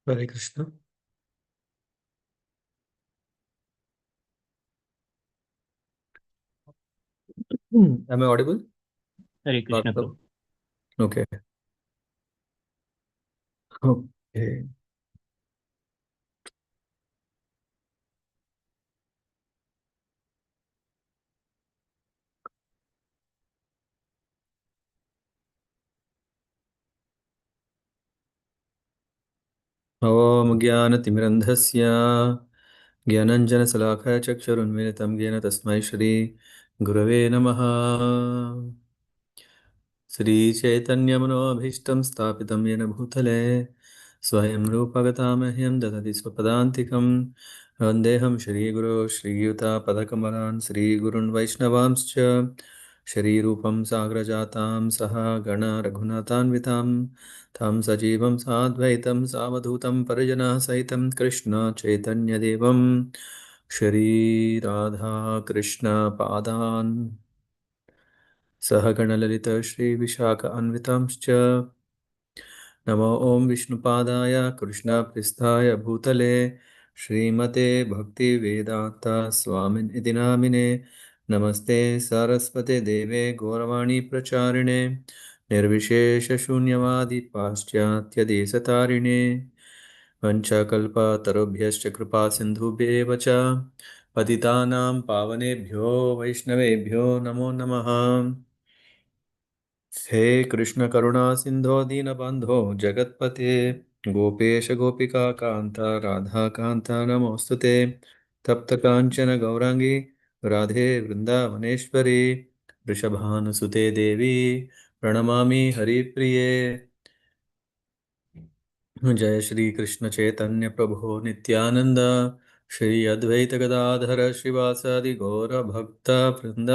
Hare Krishna. Am I audible? Hare Krishna Partner? Prabhu. Okay. Okay. ॐ ज्ञानतिमिरन्धस्य ज्ञानञ्जनशलाखया चक्षुरुन्मिलितं येन तस्मै श्री गुरवे नमः। श्रीचैतन्यमनोभीष्टं स्थापितं येन भूतले स्वयं रूपगतामह्यं ददति स्वपदान्तिकं वन्देऽहं श्रीगुरो श्रीयुतापदकमलान् श्रीगुरुन् वैष्णवांश्च श्रीरूपं साग्रजातां सह गण रघुनाथान्वितां तं सजीवं साद्वैतं सावधूतं परिजनः सहितं कृष्ण चैतन्यदेवं श्रीराधा कृष्णपादान् सह गणललित श्रीविशाखान्वितांश्च नमो ॐ विष्णुपादाय कृष्णप्रेष्ठाय भूतले श्रीमते भक्तिवेदान्ता स्वामिन् इति नामिने नमस्ते सरस्वते देवे गौरवाणी प्रचारिणे निर्विशेषशून्यवादि पाश्चात्यदेशतारिणे वञ्चकल्पतरुभ्यश्च कृपा सिन्धुभ्येव च पतितानां पावनेभ्यो वैष्णवेभ्यो नमो नमः। हे कृष्ण करुणा सिंधो दीनबंधो जगतपते गोपेश गोपिका कांता राधा कांता नमोस्तुते तप्त कांचन गौरांगी राधे वृंदावनेश्वरी वृषभानुसुते देवी प्रणमामि हरिप्रिये। जय श्री कृष्ण चैतन्य प्रभु नित्यानंद श्री अद्वैत गदाधर श्रीवासादि गौर भक्त वृंद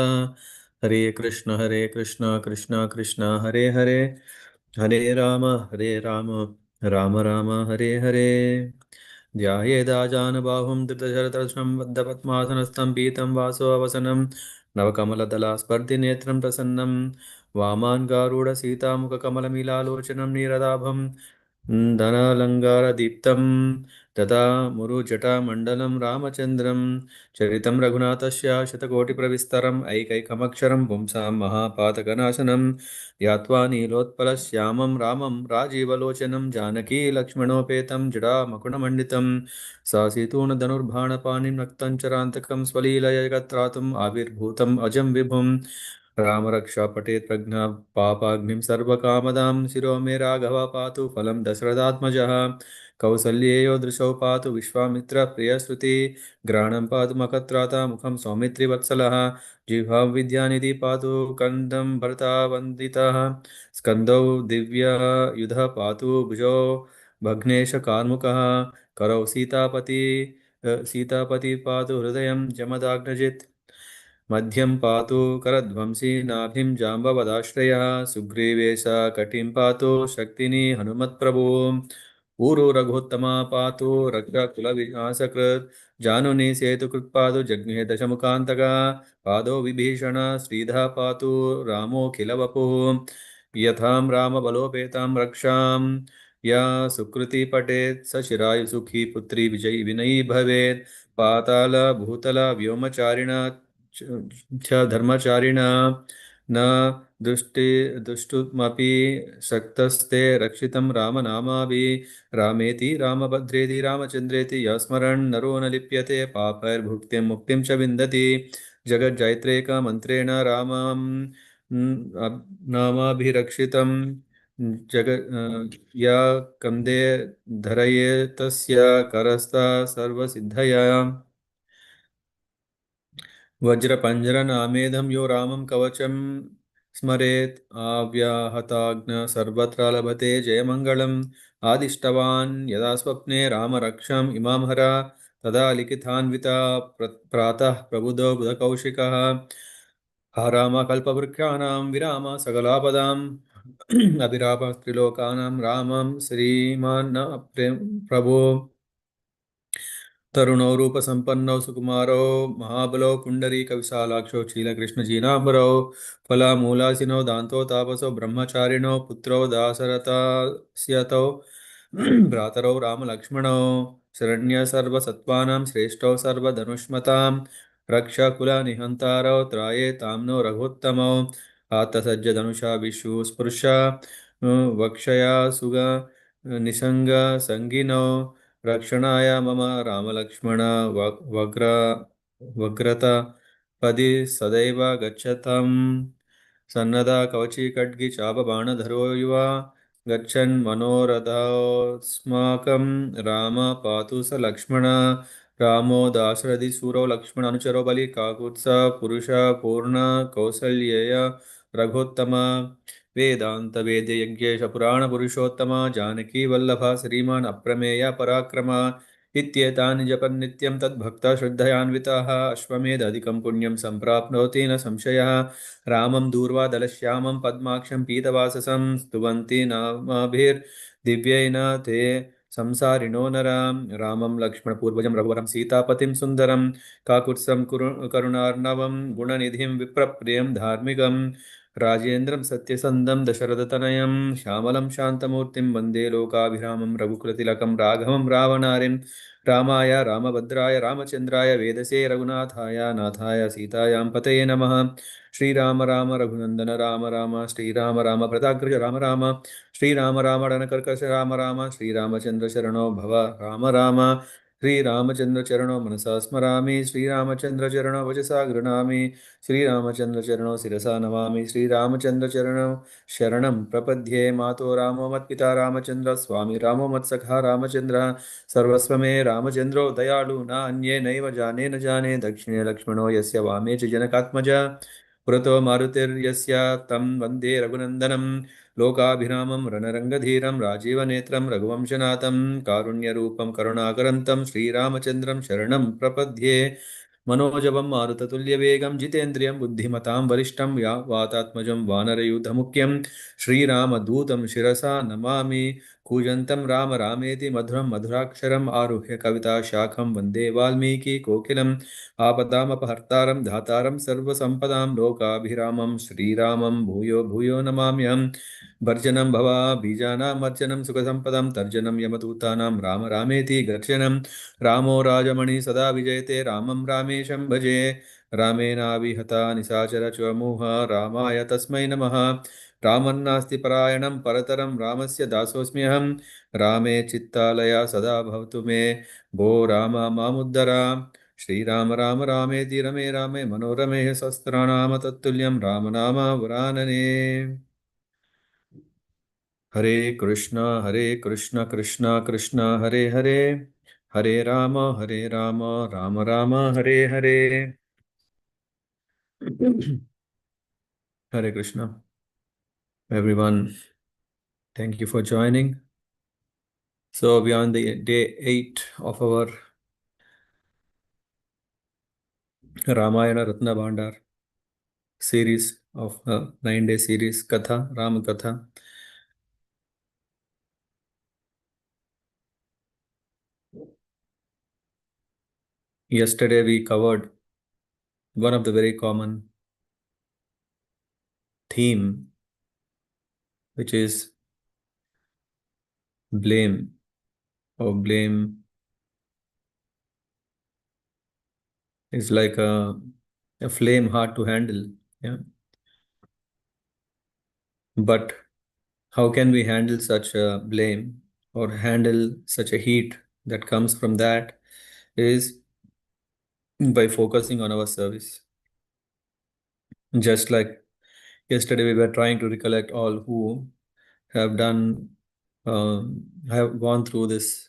हरे कृष्ण कृष्ण कृष्ण हरे हरे हरे राम राम राम हरे हरे। ध्यायेदाजानुबाहुं धृतशरतरश्मं बद्धपद्मासनस्थं पीतं वासोऽवसनं नवकमलदलास्पर्धिनेत्रं प्रसन्नं वामान्गारूढसीतामुखकमलमीलालोचनं नीरदाभं धनालङ्कारदीप्तं तथा मुरुजटामण्डलं रामचन्द्रं चरितं रघुनाथस्य शतकोटिप्रविस्तरम् ऐकैकमक्षरं पुंसां महापातकनाशनं यात्वा नीलोत्पलश्यामं रामं राजीवलोचनं जानकी लक्ष्मणोपेतं जडामकुटमण्डितं सासीतूणधनुर्बाणपाणिं नक्तं चरान्तकं स्वलीलया जगत्त्रातुम् आविर्भूतम् अजं विभुं राम रक्षा पटेत् प्रज्ञा पापाग्निं सर्वकामदां शिरो मे राघव पातु फलं दशरथात्मजः कौसल्येयो दृशौ पातु विश्वामित्र प्रियश्रुति घ्राणं पातु मखत्राता मुखं सौमित्रिवत्सलः जिह्वा विद्यानिधि पातु कन्दं भरता वन्दितः स्कन्दौ दिव्ययुधः पातु भुजौ भग्नेशकार्मुकः करौ सीतापति पातु हृदयं जमदाग्नजित् मध्यं पातु करध्वंसी नाभिं जाम्बवदाश्रयः सुग्रीवेश कटिं पातु शक्तिनी हनुमत्प्रभो ऊरु रघुत्तमा पातु रक्षकुलविनाशकृत् जानुनी सेतुकृत्पातु जज्ञे दशमुखान्तका पादो विभीषण श्रीधा पातु रामोऽखिलवपुः यथां रामबलोपेतां रक्षां या सुकृती पठेत् स चिरायुसुखी पुत्री विजयी विनयी भवेत् पाताल भूतल व्योमचारिण च धर्मचारिणा न दुष्टुमपि शक्तस्ते रक्षितं रामनामाभिः रामेति रामभद्रेति रामचन्द्रेति यः स्मरन् नरो न लिप्यते पापैर्भुक्तिं मुक्तिं च विन्दति जगज्जैत्रेकमन्त्रेण रामं नामाभिरक्षितं या कन्दे धरये तस्य करस्ता सर्वसिद्धया वज्रपञ्जरनामेधं यो रामं कवचं स्मरेत् आव्याहताग्न सर्वत्र लभते जयमङ्गलम् आदिष्टवान् यदा स्वप्ने रामरक्षाम् इमां हरा तदा लिखितान्विता प्रातः प्रबुधो बुधकौशिकः हा राम कल्पवृक्षाणां विराम सकलापदाम् अभिराम त्रिलोकानां रामं श्रीमान् प्रभो तरुणौ रूपसम्पन्नौ सुकुमारौ महाबलौ पुण्डरीकविशालाक्षौ शीलकृष्णजीनाम्बरौ फलामूलासिनौ दान्तो तापसौ ब्रह्मचारिणौ पुत्रौ दासरथस्यतौ भ्रातरौ रामलक्ष्मणौ शरण्य सर्वसत्त्वानां श्रेष्ठौ सर्वधनुष्मतां रक्षकुलनिहन्तारौ त्रायेतां नो रघोत्तमौ आतसज्जधनुषा विशु स्पृशा वक्षया सुग निसङ्ग सङ्गिनौ रक्षणाय मम रामलक्ष्मण वग्र वग्रत पदि सदैव गच्छतम् सन्नदा कवची खड्गी चापबाणधरो युवा गच्छन् मनोरथोऽस्माकं राम पातु स लक्ष्मण रामो दाशरथि सूरौ लक्ष्मण अनुचरो बलि काकुत्स पुरुष पूर्ण कौसल्येय रघोत्तम वेदांत वेद यज्ञेश पुराण पुरुषोत्तम जानकी वल्लभ श्रीमान् अप्रमेय पराक्रम इत्येतानि जपन् नित्यं तद्भक्ता श्रद्धयान्विताः अश्वमेधाधिकं पुण्यं सम्प्राप्नोति न संशयः रामं दूर्वादलश्यामं पद्माक्षं पीतवाससं स्तुवन्ति नामाभिर्दिव्येन ते संसारिणो नरां रामं लक्ष्मणपूर्वजं रघुवरं सीतापतिं सुन्दरं काकुत्स्थं करुणार्णवं गुणनिधिं विप्रप्रियं धार्मिकं राजेन्द्रं सत्यसन्धं दशरथतनयं श्यामलं शान्तमूर्तिं वन्दे लोकाभिरामं रघुकृतिलकं राघवं रावणारिं रामाय रामभद्राय रामचन्द्राय वेदसे रघुनाथाय नाथाय सीतायां पतये नमः श्रीराम राम रघुनंदन राम राम श्रीराम राम प्रताग्रज राम राम श्रीराम राम रणकर्कश राम राम श्रीरामचंद्र शरणो भव राम राम श्रीरामचंद्र चरणो मनसा स्मरामि श्रीरामचंद्र चरणो वचसा गृणामि श्रीरामचंद्र चरणो शिरसा नमामि श्रीरामचंद्र चरणो शरणं प्रपद्ये मातो रामो मत्पिता रामचंद्र स्वामी रामो मत्सखा रामचंद्र सर्वस्व मे रामचंद्रो दयालु न अन्ये नैव जाने न जाने दक्षिणे लक्ष्मणो यस्य वामे च जनकात्मजा पुरतो मारुतिर्यस्य तं वन्दे रघुनन्दनं लोकाभिरामं रणरङ्गधीरं राजीवनेत्रं रघुवंशनाथं कारुण्यरूपं करुणाकरन्तं श्रीरामचन्द्रं शरणं प्रपद्ये मनोजवं मारुततुल्यवेगं जितेन्द्रियं बुद्धिमतां वरिष्ठं वातात्मजं वानरयूथमुख्यं श्रीरामदूतं शिरसा नमामि कूजन्तं राम रामेति मधुरं मधुराक्षरम् आरुह्य कविताशाखं वन्दे वाल्मीकि कोकिलम् आपदामपहर्तारं धातारं सर्वसम्पदां लोकाभिरामं श्रीरामं भूयो भूयो नमाम्यहं भर्जनं भवाबीजानां मर्जनं सुखसम्पदं तर्जनं यमदूतानां राम रामेति गर्जनं रामो राजमणि सदा विजयते रामं रामेशं भजे रामेणाविहता निशाचरचमूह रामाय तस्मै नमः रामन्नास्ति परायणं परतरं रामस्य दासोऽस्म्यहं रामे चित्तालया सदा भवतु मे भो राम मामुद्धर श्रीराम राम रामेति रमे रामे मनोरमे सहस्रनाम तत्तुल्यं राम नाम वरानने हरे Krishna Krishna Krishna Hare Hare Hare Ram Ram Ram Hare Hare Hare Krishna. Everyone, thank you for joining. So we are on the day 8 of our Ramayana Ratna Bhandar series of 9-day series Katha, Ram Katha. Yesterday we covered one of the very common theme, which is blame or blame is like a flame hard to handle. Yeah. But how can we handle such a blame or handle such a heat that comes from that is by focusing on our service. Just like yesterday, we were trying to recollect all who have done, have gone through this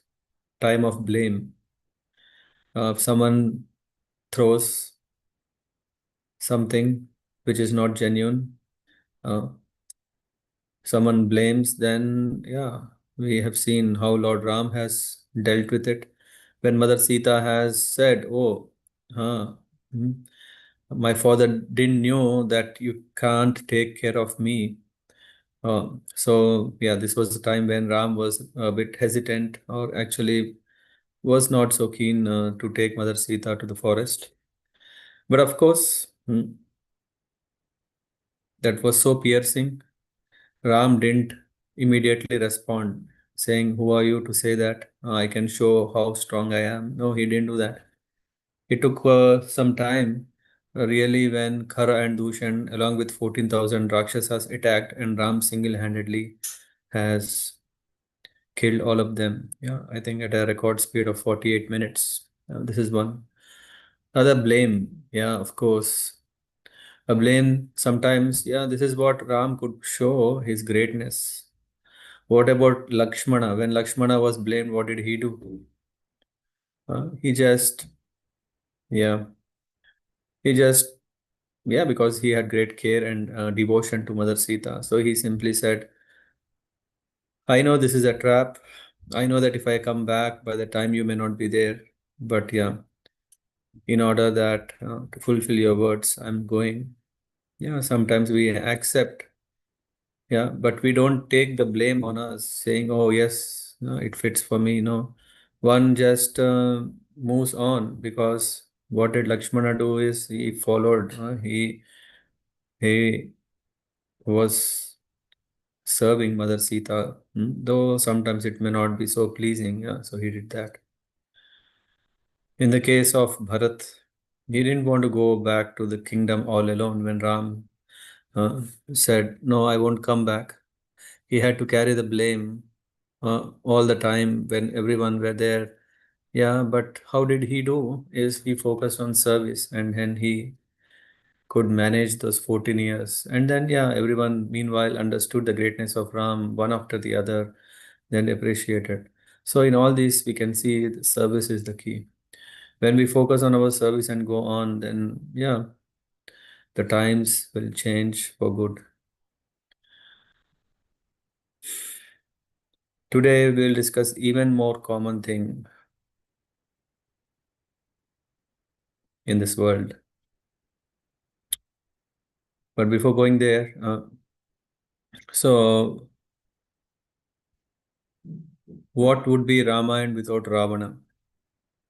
time of blame. If someone throws something which is not genuine, uh, someone blames, then yeah, we have seen how Lord Ram has dealt with it. When Mother Sita has said, "Oh, hmm, my father didn't know that you can't take care of me." So yeah, this was the time when Ram was a bit hesitant, or actually was not so keen to take Mother Sita to the forest. But of course, that was so piercing. Ram didn't immediately respond. saying, "Who are you to say that? I can show how strong I am." No, he didn't do that. It took some time, really, when Khara and Dushan, along with 14,000 Rakshasas, attacked, and Ram single-handedly has killed all of them. Yeah, I think at a record speed of 48 minutes. This is one. Other blame. Yeah, of course. A blame sometimes. Yeah, this is what Ram could show his greatness. What about Lakshmana? When Lakshmana was blamed, what did he do? He just, yeah, he just, yeah, because he had great care and devotion to Mother Sita. So he simply said, I know this is a trap. I know that if I come back, by the time you may not be there. But yeah, in order that to fulfill your words, I'm going. Yeah, sometimes we accept. Yeah, but we don't take the blame on us, saying, "Oh yes, no, it fits for me." No, one just moves on because what did Lakshmana do is he followed. He was serving Mother Sita, though sometimes it may not be so pleasing. Yeah, so he did that. In the case of Bharat, he didn't want to go back to the kingdom all alone when Ram uh, said, "No, I won't come back." He had to carry the blame all the time when everyone were there. Yeah, but how did he do? Is he focused on service, and then he could manage those 14 years. And then, yeah, everyone meanwhile understood the greatness of Ram one after the other, then appreciated. So, in all this, we can see the service is the key. When we focus on our service and go on, then, yeah, the times will change for good. Today, we'll discuss even more common thing in this world. But before going there, so what would be Ramayana without Ravana?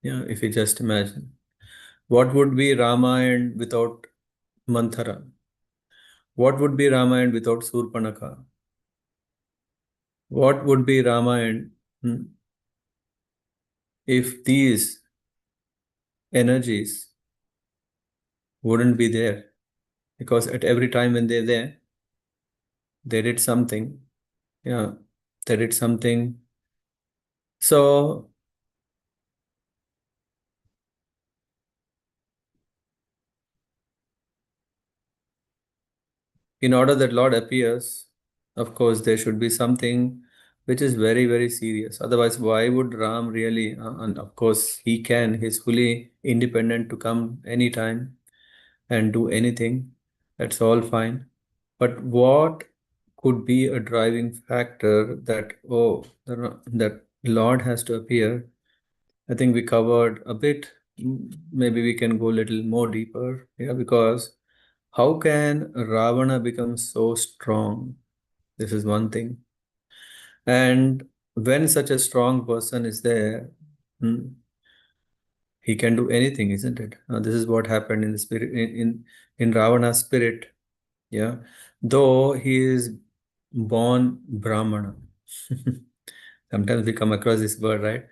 Yeah, if you just imagine. What would be Ramayana without Manthara? What would be Ramayana without Surpanaka? What would be Ramayana if these energies wouldn't be there? Because at every time when they're there, they did something. Yeah, they did something. So in order that Lord appears, of course, there should be something which is very, very serious. Otherwise, why would Ram really? And of course, he can. He's fully independent to come anytime and do anything. That's all fine. But what could be a driving factor that, oh, that Lord has to appear? I think we covered a bit. Maybe we can go a little more deeper. Yeah, because how can Ravana become so strong? This is one thing. And when such a strong person is there, hmm, he can do anything, isn't it? This is what happened in the spirit in Ravana's spirit. Yeah, though he is born Brahmana. Sometimes we come across this word, right?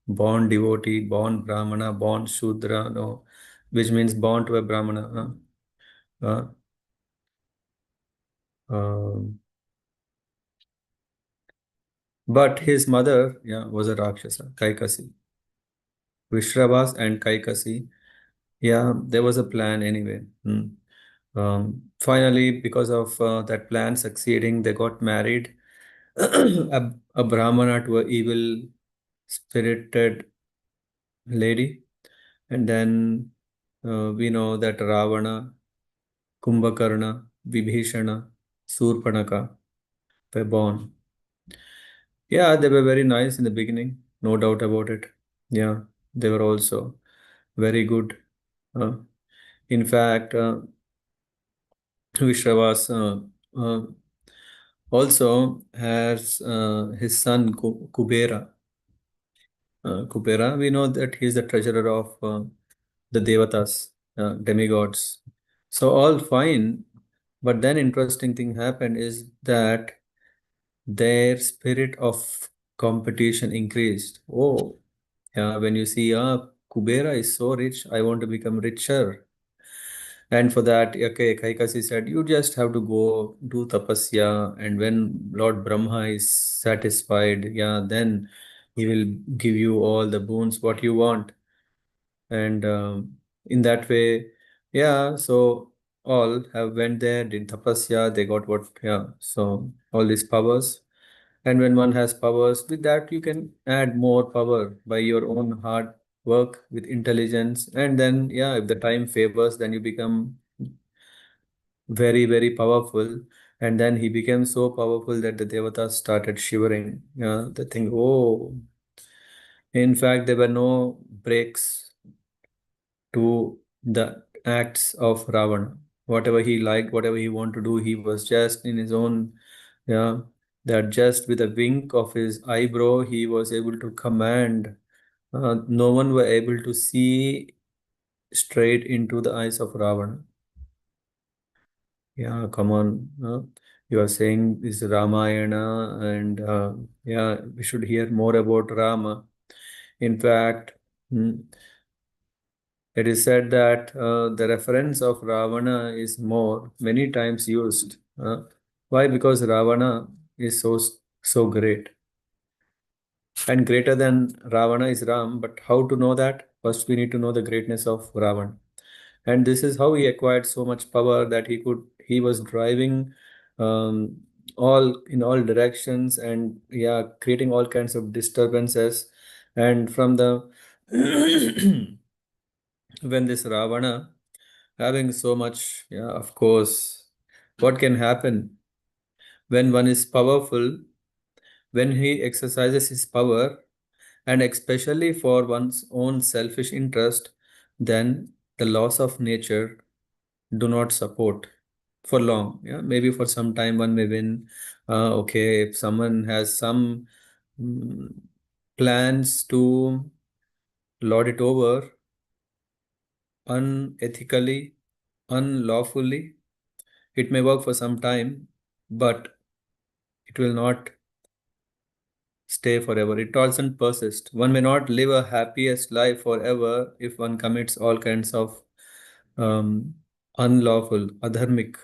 Born devotee, born Brahmana, born Shudra, no, which means born to a Brahmana. Uh, um, but his mother, yeah, was a Rakshasa, Kaikasi. Vishravas and Kaikasi. Yeah, there was a plan anyway. Finally, because of that plan succeeding, they got married. A Brahmana to a evil spirited lady. And then we know that Ravana, Kumbhakarna, Vibhishana, Surpanaka were born. Yeah, they were very nice in the beginning, no doubt about it. Yeah, they were also very good. Uh, in fact, Vishravas also has his son Kubera. Kubera, we know that he is the treasurer of the Devatas, demigods. So all fine, but then interesting thing happened is that their spirit of competition increased. Oh, yeah, when you see, Kubera is so rich, I want to become richer. And for that, okay, Kaikasi said, you just have to go do tapasya. And when Lord Brahma is satisfied, yeah, then he will give you all the boons what you want. And in that way, yeah, so all have went there, did tapasya, they got what, yeah, so all these powers. And when one has powers, with that you can add more power by your own hard work with intelligence. And then, yeah, if the time favors, then you become very, very powerful. And then he became so powerful that the devatas started shivering. Yeah, they think, oh, in fact, there were no breaks to the acts of Ravana. Whatever he liked, whatever he wanted to do, he was just in his own, yeah, that just with a wink of his eyebrow, he was able to command. No one were able to see straight into the eyes of Ravana. Yeah, come on. You are saying this Ramayana, and yeah, we should hear more about Rama. In fact, mm, it is said that the reference of Ravana is more, many times used. Why? Because Ravana is so great. And greater than Ravana is Ram. But how to know that? First, we need to know the greatness of Ravana. And this is how he acquired so much power that he was driving um, all in all directions, and yeah, creating all kinds of disturbances. And from the when this Ravana having so much, yeah, of course, what can happen when one is powerful, when he exercises his power, and especially for one's own selfish interest, then the laws of nature do not support for long. Yeah, maybe for some time one may win. Okay, if someone has some mm, plans to lord it over unethically, unlawfully, it may work for some time, but it will not stay forever. It doesn't persist. One may not live a happiest life forever if one commits all kinds of um, unlawful, adharmic.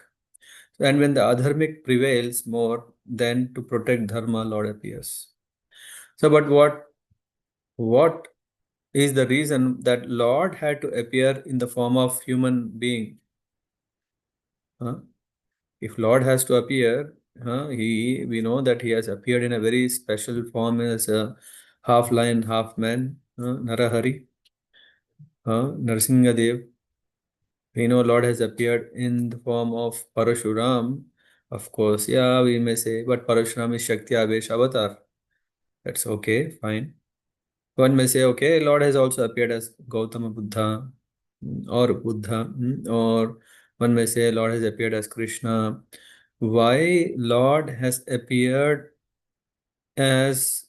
And when the adharmic prevails more, then to protect dharma, Lord appears. So, but what is the reason that Lord had to appear in the form of human being? Huh? If Lord has to appear, he we know that he has appeared in a very special form as a half lion, half man, Narahari, Narsingadev. We know Lord has appeared in the form of Parashuram. Of course, yeah, we may say, but Parashuram is Shakti Avesh Avatar. That's okay, fine. One may say, okay, Lord has also appeared as Gautama Buddha or Buddha, or one may say Lord has appeared as Krishna. Why Lord has appeared as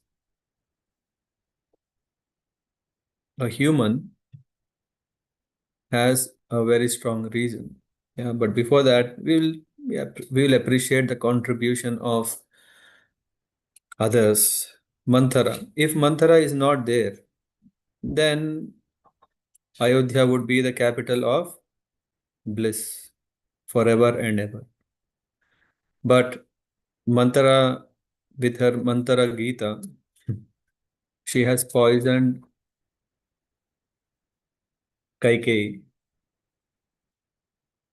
a human has a very strong reason. Yeah, but before that, we'll appreciate the contribution of others. Manthara. If Manthara is not there, then Ayodhya would be the capital of bliss forever and ever. But Manthara, with her Manthara Gita, she has poisoned Kaikeyi.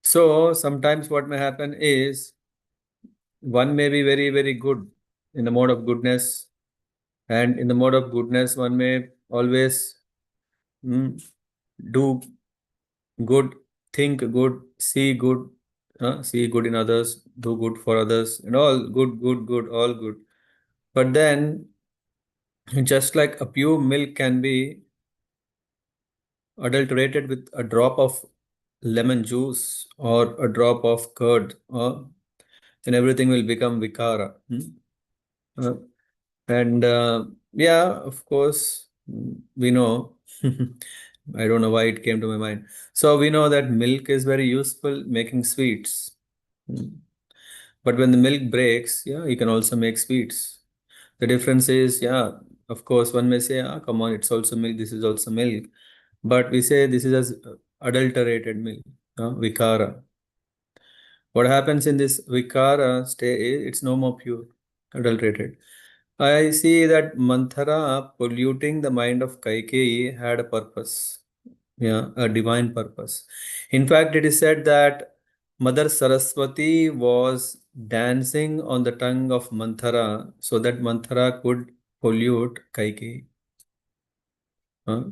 So sometimes what may happen is one may be very, very good in the mode of goodness, and in the mode of goodness, one may always mm, do good, think good, see good in others, do good for others, and all good, good, good, all good. But then, just like a pure milk can be adulterated with a drop of lemon juice or a drop of curd, then everything will become vikara. Uh, and yeah, of course, we know. I don't know why it came to my mind. So we know that milk is very useful making sweets. Mm. But when the milk breaks, yeah, you can also make sweets. The difference is, yeah, of course, one may say, ah, come on, it's also milk, this is also milk. But we say this is as adulterated milk, vikara. What happens in this vikara state, it's no more pure, adulterated. I see that Manthara polluting the mind of Kaikeyi had a purpose, yeah, a divine purpose. In fact, it is said that Mother Saraswati was dancing on the tongue of Manthara so that Manthara could pollute Kaikeyi. Huh?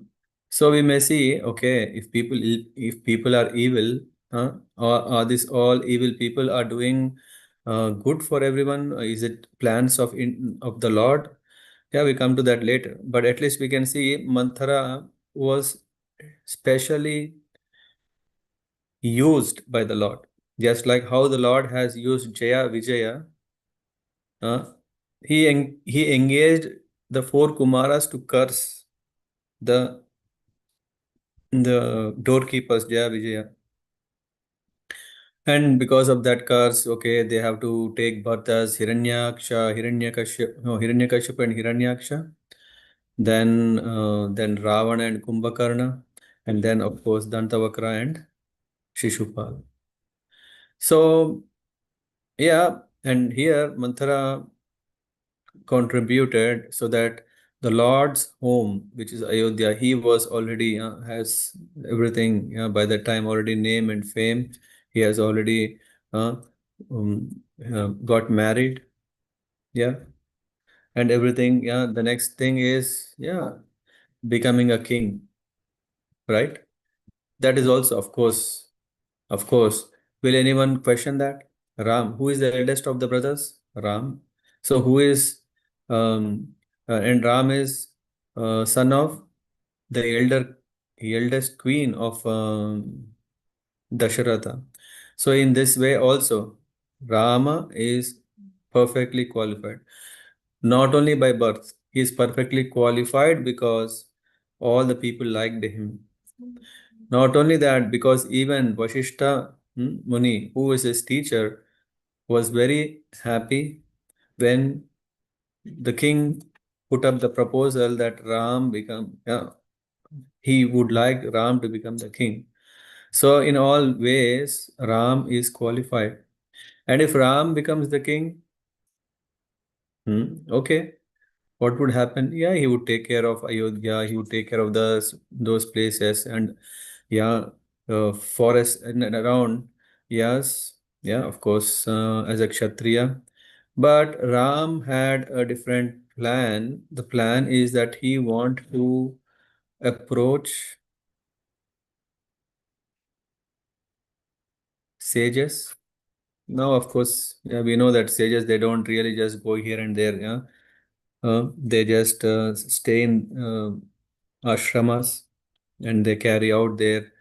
So we may see, okay, if people are evil, or are this all evil people are doing good for everyone? Is it plans of the Lord? Yeah, we come to that later. But at least we can see Manthara was specially used by the Lord, just like how the Lord has used Jaya Vijaya. Uh, he engaged the four Kumaras to curse the doorkeepers, Jaya Vijaya. And because of that curse, okay, they have to take birth as Hiranyaksha, Hiranyakashyap, no, Hiranyakashyap and Hiranyaksha. Then Ravana and Kumbhakarna, and then of course Dantavakra and Shishupal. So yeah, and here Manthara contributed so that the Lord's home, which is Ayodhya, he was already has everything by that time already name and fame. He has already uh, got married, yeah, and everything. Yeah, the next thing is becoming a king, right? That is also, of course. Will anyone question that? Ram, who is the eldest of the brothers? Ram. So who is and Ram is son of the eldest queen of Dasharatha. So in this way also, Rama is perfectly qualified. Not only by birth, he is perfectly qualified because all the people liked him. Not only that, because even Vashishta Muni, who is his teacher, was very happy when the king put up the proposal that he would like Ram to become the king. So in all ways, Ram is qualified. And if Ram becomes the king, okay, what would happen? Yeah, he would take care of Ayodhya, he would take care of those places and yeah, forest and around. Yes, yeah, of course, as a Kshatriya. But Ram had a different plan. The plan is that he want to approach sages. Now, of course, yeah, we know that sages they don't really just go here and there. Yeah, they just stay in ashramas and they carry out their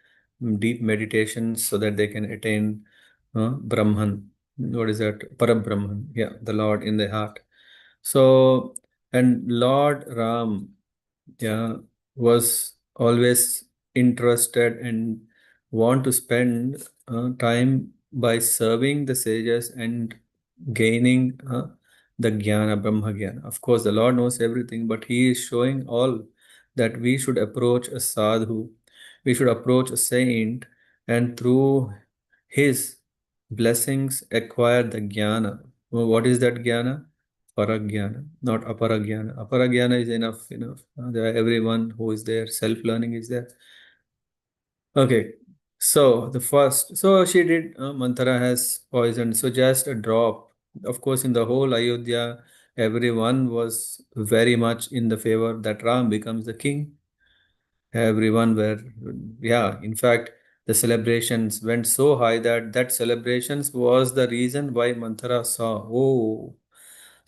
deep meditations so that they can attain Brahman. What is that? Parabrahman. Yeah, the Lord in the heart. So, and Lord Ram, yeah, was always interested and want to spend time by serving the sages and gaining the jnana, Brahma jnana. Of course, the Lord knows everything, but He is showing all that we should approach a sadhu, we should approach a saint, and through his blessings acquire the jnana. Well, what is that jnana? Paragyana, not aparagyana. Aparagyana is enough. Everyone who is there, self-learning is there. Okay, so so she did, Manthara has poisoned, so just a drop. Of course, in the whole Ayodhya, everyone was very much in the favor that Ram becomes the king. Everyone were, yeah, in fact, the celebrations went so high that celebrations was the reason why Manthara saw, oh,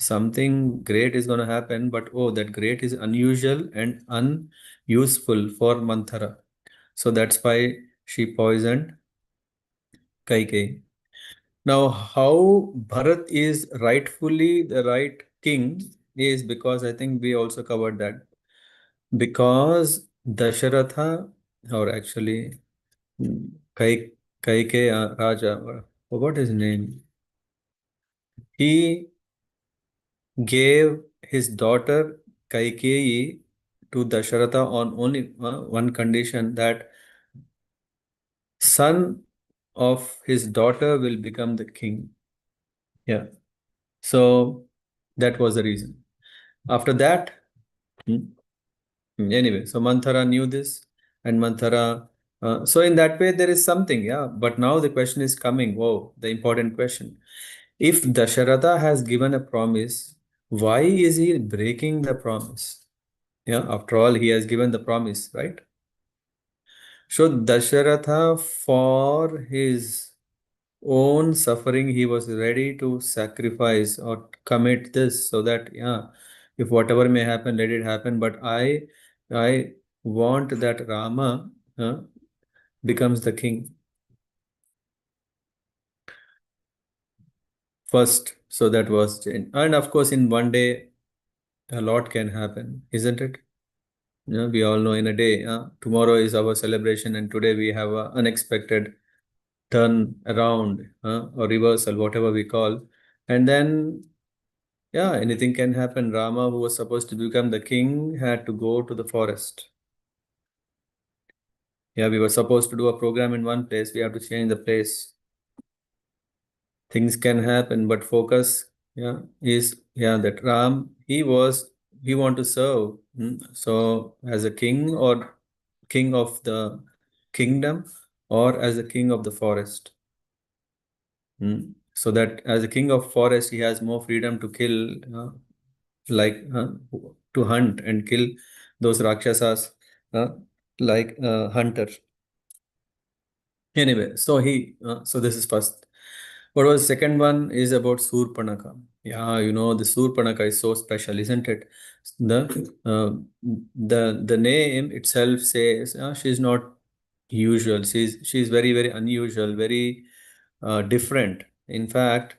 something great is going to happen, but oh, that great is unusual and unuseful for Manthara. So that's why she poisoned Kaikeyi. Now, how Bharat is rightfully the right king is because I think we also covered that. Because Dasharatha, or actually Kai, Kaikeyi Raja, forgot his name, he gave his daughter Kaikeyi to Dasharatha on only one condition, that son of his daughter will become the king. Yeah. So that was the reason. After that, hmm, anyway, so Manthara knew this, and Manthara. So in that way, there is something, yeah. But now the question is coming. Whoa, the important question. If Dasharatha has given a promise, why is he breaking the promise? Yeah, after all, he has given the promise, right? So Dasharatha, for his own suffering, he was ready to sacrifice or commit this, so that, yeah, if whatever may happen, let it happen. But I want that Rama becomes the king first. So that was changed. And of course, in one day, a lot can happen, isn't it? Yeah, we all know in a day, tomorrow is our celebration, and today we have an unexpected turn around, or reversal, whatever we call. And then, yeah, anything can happen. Rama, who was supposed to become the king, had to go to the forest. Yeah, we were supposed to do a program in one place. We have to change the place. Things can happen, but focus, yeah, is, yeah, that Ram, he want to serve. So as a king, or king of the kingdom, or as a king of the forest. So that as a king of forest, he has more freedom to kill, like to hunt and kill those rakshasas, uh, like hunter. Anyway, so this is first. What was second one is about Surpanaka. Yeah, the Surpanaka is so special, isn't it? The the name itself says she's not usual. She's very, very unusual, very different. In fact,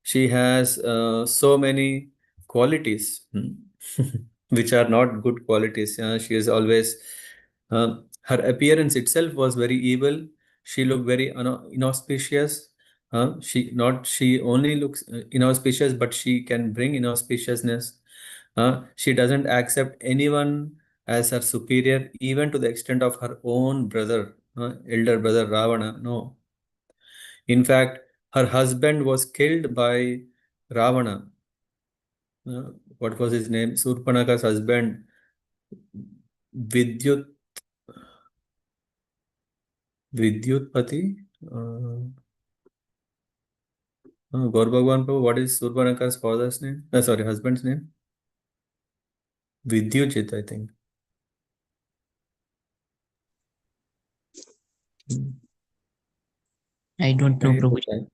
she has so many qualities, which are not good qualities. She is always, her appearance itself was very evil. She looked very inauspicious. She only looks inauspicious, but she can bring inauspiciousness. She doesn't accept anyone as her superior, even to the extent of her own brother, elder brother Ravana. No, in fact, her husband was killed by Ravana. What was his name? Surpanaka's husband, Vidyut, Vidyutpati. Uh, Gaur Bhagwan Prabhu, what is Surpanaka's father's name? Sorry, husband's name? Vidyujit, I think. Hmm. I don't know, Okay, Prabhuji. okay.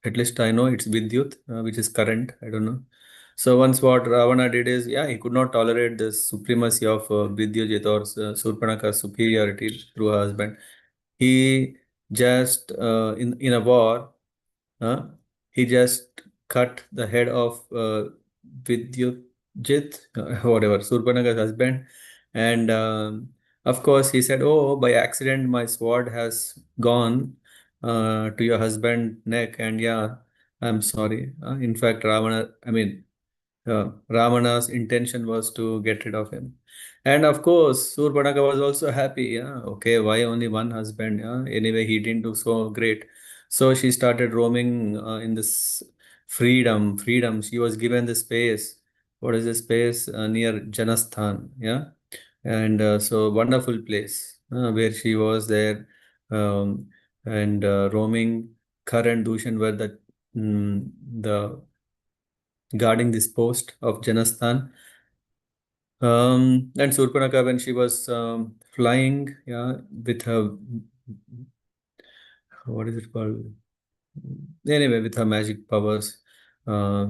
At least I know it's Vidyut, which is current. I don't know. So once what Ravana did is, yeah, he could not tolerate the supremacy of Vidyujit, or Surpanaka's superiority through her husband. He just, in a war, uh, he just cut the head of Vidyujit, whatever, Surpanaka's husband. And of course, he said, "Oh, by accident, my sword has gone to your husband's neck." And yeah, I'm sorry. In fact, Ravana's intention was to get rid of him. And of course, Surpanaka was also happy. Yeah, okay, why only one husband? Yeah, anyway, he didn't do so great. So she started roaming in this freedom. Freedom. She was given the space. What is the space near Janasthan? Yeah, and so wonderful place where she was there, um, and roaming. Kar and Dushan were the guarding this post of Janasthan. And Surpanaka, when she was flying, yeah, with her, what is it called? Anyway, with her magic powers, uh,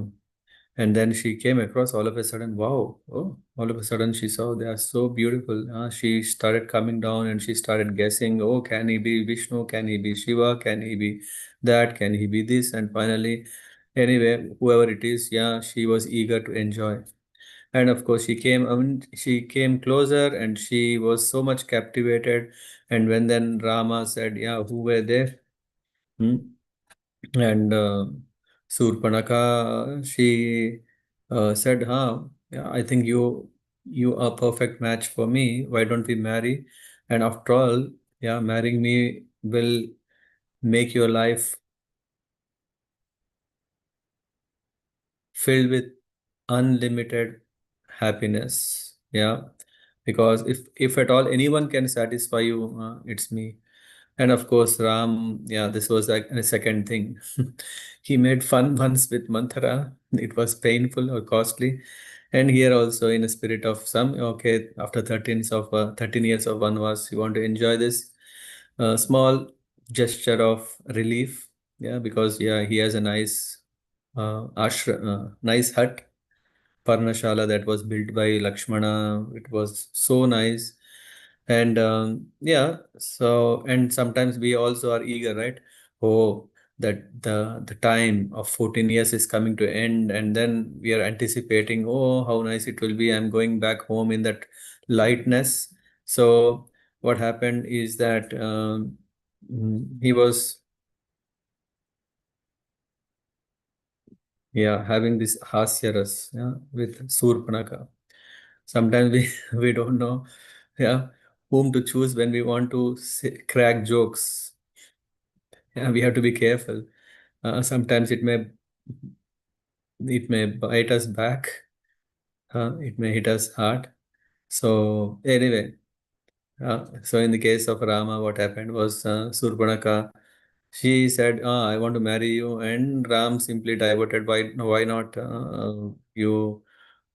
and then she came across, all of a sudden, wow, oh, all of a sudden she saw they are so beautiful. She started coming down, and she started guessing, oh, can he be Vishnu? Can he be Shiva? Can he be that? Can he be this? And finally, anyway, whoever it is, yeah, she was eager to enjoy. And of course, she came closer, and she was so much captivated. And when then Rama said, yeah, who were there? Hmm? And Surpanaka, she said, yeah, I think you are perfect match for me. Why don't we marry? And after all, yeah, marrying me will make your life filled with unlimited happiness. Yeah, because if at all anyone can satisfy you, it's me. And of course, Ram, yeah, this was like a second thing. He made fun once with Manthara. It was painful or costly. And here also, in a spirit of some, okay, after 13 years of Vanvas, you want to enjoy this small gesture of relief. Yeah, because yeah, he has a nice hut, Parnashala, that was built by Lakshmana. It was so nice. And yeah, so and sometimes we also are eager, right? Oh, that the time of 14 years is coming to end, and then we are anticipating, oh, how nice it will be. I'm going back home in that lightness. So what happened is that he was, yeah, having this hasyaras, yeah, with Surpanaka. Sometimes we we don't know, yeah, whom to choose when we want to crack jokes. Yeah, we have to be careful. Sometimes it may bite us back. It may hit us hard. So anyway, so in the case of Rama, what happened was Surpanaka. She said, "I want to marry you," and Ram simply diverted. Why not? You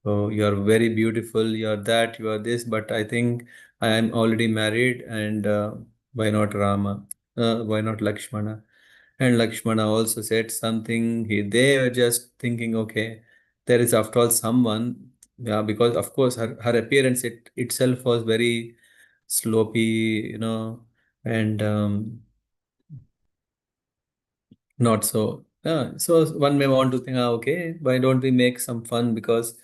are very beautiful. You are that. You are this. But I think I am already married, and why not Rama? Why not Lakshmana? And Lakshmana also said something. They were just thinking, okay, there is after all someone. Yeah, because of course her appearance itself was very sloppy, and not so. Yeah, so one may want to think, okay, why don't we make some fun because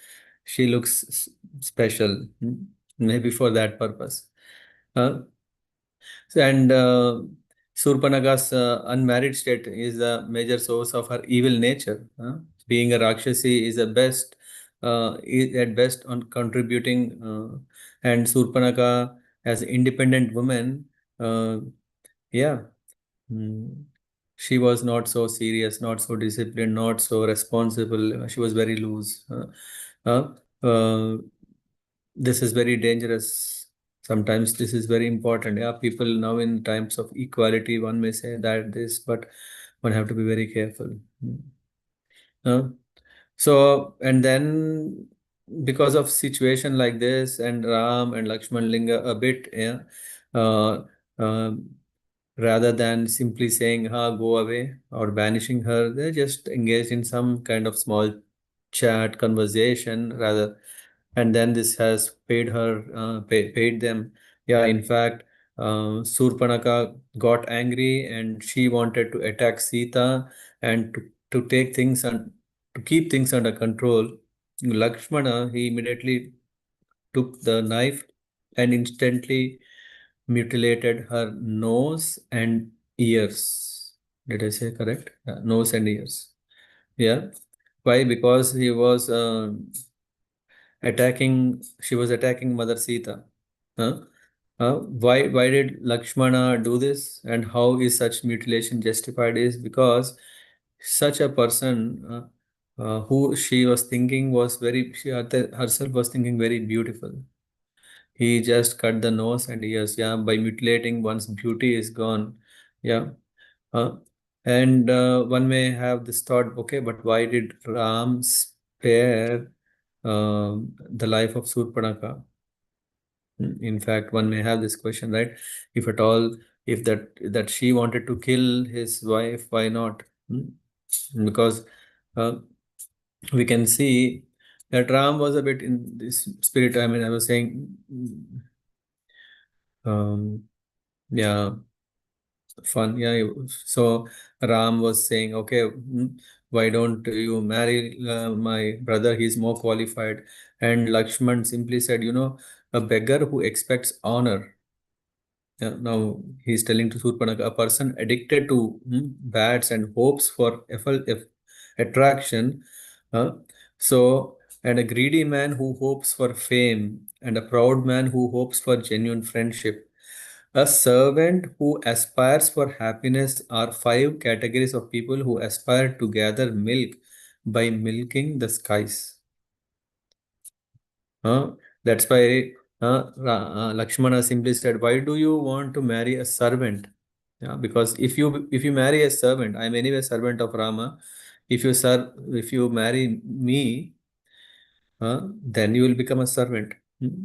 she looks special, maybe for that purpose. Uh, and Surpanaga's unmarried state is a major source of her evil nature. Being a Rakshasi is at best on contributing, and Surpanaka as an independent woman, uh, yeah, mm, she was not so serious, not so disciplined, not so responsible. She was very loose. Uh, uh, this is very dangerous. Sometimes this is very important. Yeah, people now in times of equality, one may say that this, but one have to be very careful. Uh, and then because of situation like this, and Ram and Lakshman linger a bit, yeah, uh, um, rather than simply saying, go away or banishing her, they just engaged in some kind of small chat, conversation, rather. And then this has paid them. Yeah, in fact, Surpanaka got angry and she wanted to attack Sita and to take things and to keep things under control. Lakshmana, he immediately took the knife and instantly mutilated her nose and ears. Did I say correct? Nose and ears. Yeah. Why? Because she was attacking Mother Sita. Huh? Why did Lakshmana do this? And how is such mutilation justified? Is because such a person who she was thinking was herself was thinking very beautiful. He just cut the nose and ears. Yeah, by mutilating one's beauty is gone. Yeah. Uh, and one may have this thought, okay, but why did Ram spare the life of Surpanaka? In fact, one may have this question, right? If at all, if that she wanted to kill his wife, why not? Hmm? Because uh, we can see that Ram was a bit in this spirit. I mean, I was saying, um, yeah, fun. Yeah. So Ram was saying, okay, why don't you marry my brother? He's more qualified. And Lakshman simply said, a beggar who expects honor. Yeah, now he's telling to Surpanaka, a person addicted to bats and hopes for attraction. Uh, so and a greedy man who hopes for fame, and a proud man who hopes for genuine friendship. A servant who aspires for happiness are five categories of people who aspire to gather milk by milking the skies. Huh? That's why Lakshmana simply said, "Why do you want to marry a servant?" Yeah, because if you marry a servant, I'm anyway servant of Rama. If you marry me, then you will become a servant. Hmm?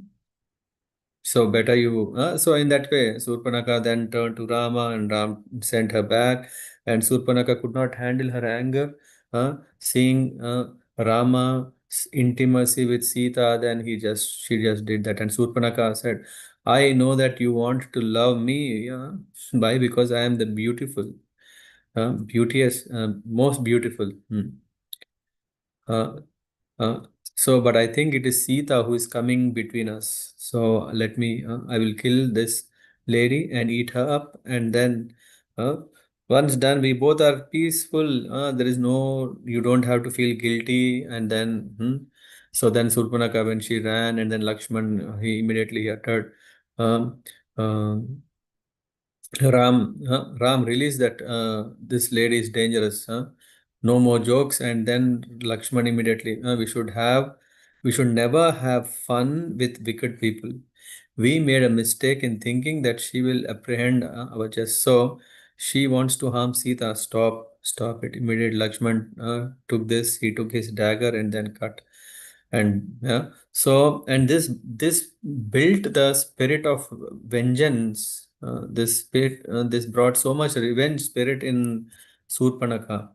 So better you. So in that way, Surpanaka then turned to Rama, and Ram sent her back. And Surpanaka could not handle her anger, seeing Rama's intimacy with Sita. Then she just did that. And Surpanaka said, "I know that you want to love me. Yeah, why? Because I am the beautiful, beauteous, most beautiful." Hmm. Uh, but I think it is Sita who is coming between us. So I will kill this lady and eat her up. And then, uh, once done, we both are peaceful. There is no, you don't have to feel guilty. And then, so then Surpanaka, when she ran, and then Lakshman, he immediately uttered, um, um, Ram released that this lady is dangerous. Huh? No more jokes. And then Lakshman immediately, we should never have fun with wicked people. We made a mistake in thinking that she will apprehend our just. So she wants to harm Sita. Stop it. Immediately Lakshman took this. He took his dagger and then cut. And yeah, so and this built the spirit of vengeance. This brought so much revenge spirit in Surpanaka.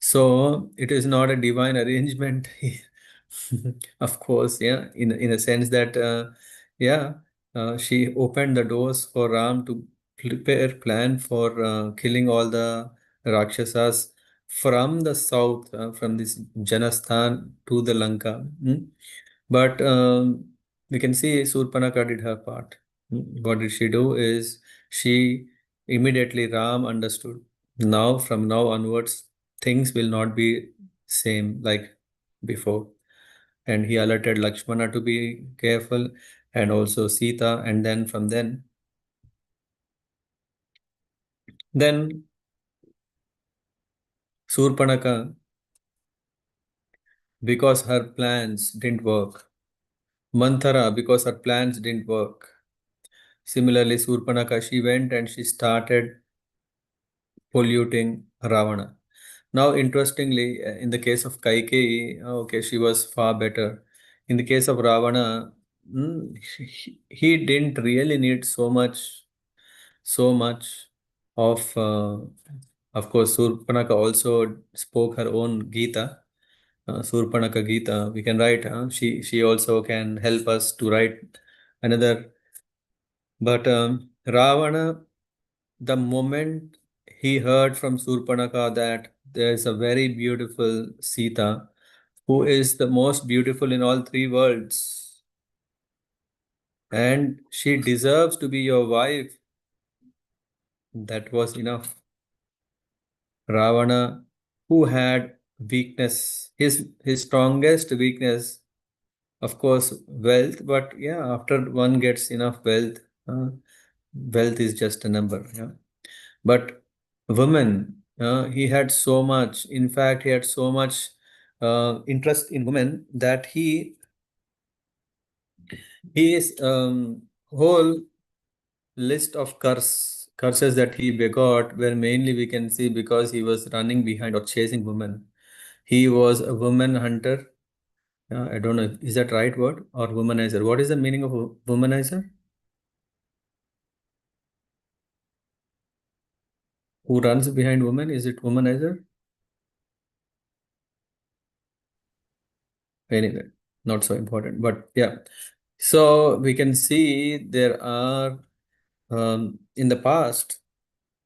So it is not a divine arrangement, of course. Yeah, in a sense that yeah, she opened the doors for Ram to prepare plan for killing all the Rakshasas from the south, from this Janasthan to the Lanka. But we can see Surpanaka did her part. What did she do is she immediately Ram understood. Now, from now onwards, things will not be same like before. And he alerted Lakshmana to be careful, and also Sita. And then from then Surpanaka, because her plans didn't work. Manthara, because her plans didn't work. Similarly, Surpanaka, she went and she started polluting Ravana. Now, interestingly, in the case of Kaikeyi, okay, she was far better. In the case of Ravana, he didn't really need so much of. Of course, Surpanaka also spoke her own Gita, Surpanaka Gita. We can write. She also can help us to write another. But Ravana, the moment he heard from Surpanaka that there is a very beautiful Sita, who is the most beautiful in all three worlds, and she deserves to be your wife, that was enough. Ravana, who had weakness, his strongest weakness, of course, wealth. But yeah, after one gets enough wealth, uh, wealth is just a number. Yeah. But women, he had so much. In fact, he had so much interest in women that his whole list of curses that he begot were mainly, we can see, because he was running behind or chasing women. He was a woman hunter. I don't know, is that right word or womanizer? What is the meaning of womanizer? Who runs behind women? Is it womanizer? Anyway, not so important. But yeah, so we can see there are in the past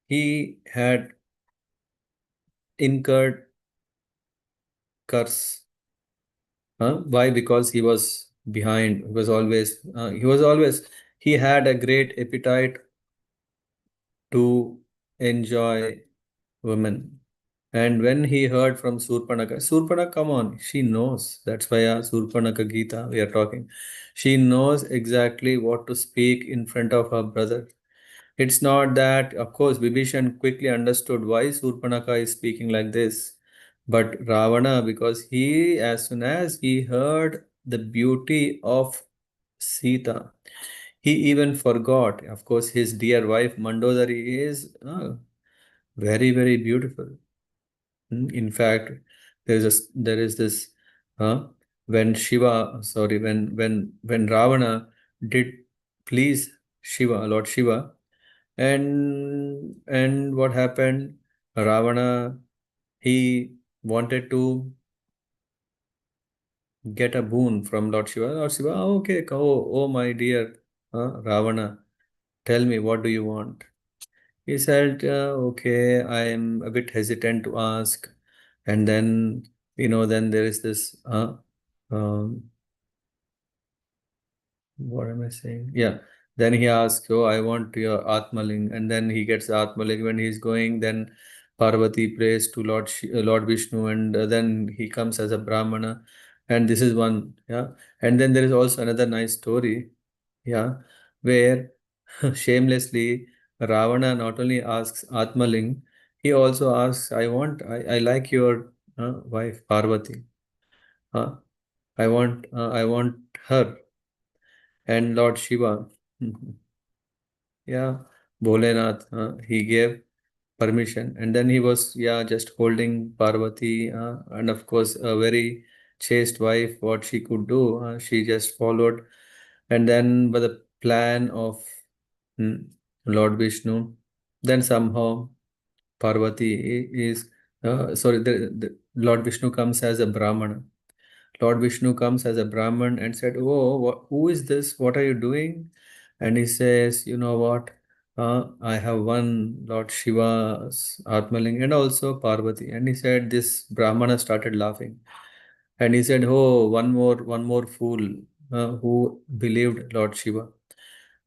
he had incurred curse. Why? Because he was behind. He had a great appetite to enjoy women. And when he heard from Surpanaka, Surpanaka, come on, she knows. That's why Surpanaka Gita we are talking. She knows exactly what to speak in front of her brother. It's not that, of course, Vibhishan quickly understood why Surpanaka is speaking like this. But Ravana, because he, as soon as he heard the beauty of Sita, he even forgot. Of course, his dear wife Mandodari is very, very beautiful. In fact, there is this uh, when Shiva, sorry, when Ravana did please Shiva, Lord Shiva, and what happened? Ravana, he wanted to get a boon from Lord Shiva. Lord Shiva, "Oh, okay, oh my dear Ravana, tell me, what do you want?" He said, okay, I am a bit hesitant to ask. And then, then there is this, um, what am I saying? Yeah. Then he asks, oh, I want your Atmaling. And then he gets Atmaling. When he's going, then Parvati prays to Lord Vishnu, and then he comes as a Brahmana. And this is one, yeah. And then there is also another nice story, yeah, where shamelessly Ravana not only asks Atmaling, he also asks, I like your wife Parvati. Huh? I want her. And Lord Shiva, yeah, Bholenath, he gave permission. And then he was, yeah, just holding Parvati, and of course, a very chaste wife, what she could do, she just followed. And then, by the plan of mm, Lord Vishnu, then somehow Parvati is, sorry, the Lord Vishnu comes as a Brahmana. Lord Vishnu comes as a Brahman and said, "Oh, who is this? What are you doing?" And he says, "You know what? I have won Lord Shiva's Atmaling and also Parvati." And he said, this Brahmana started laughing. And he said, "Oh, one more fool who believed Lord Shiva."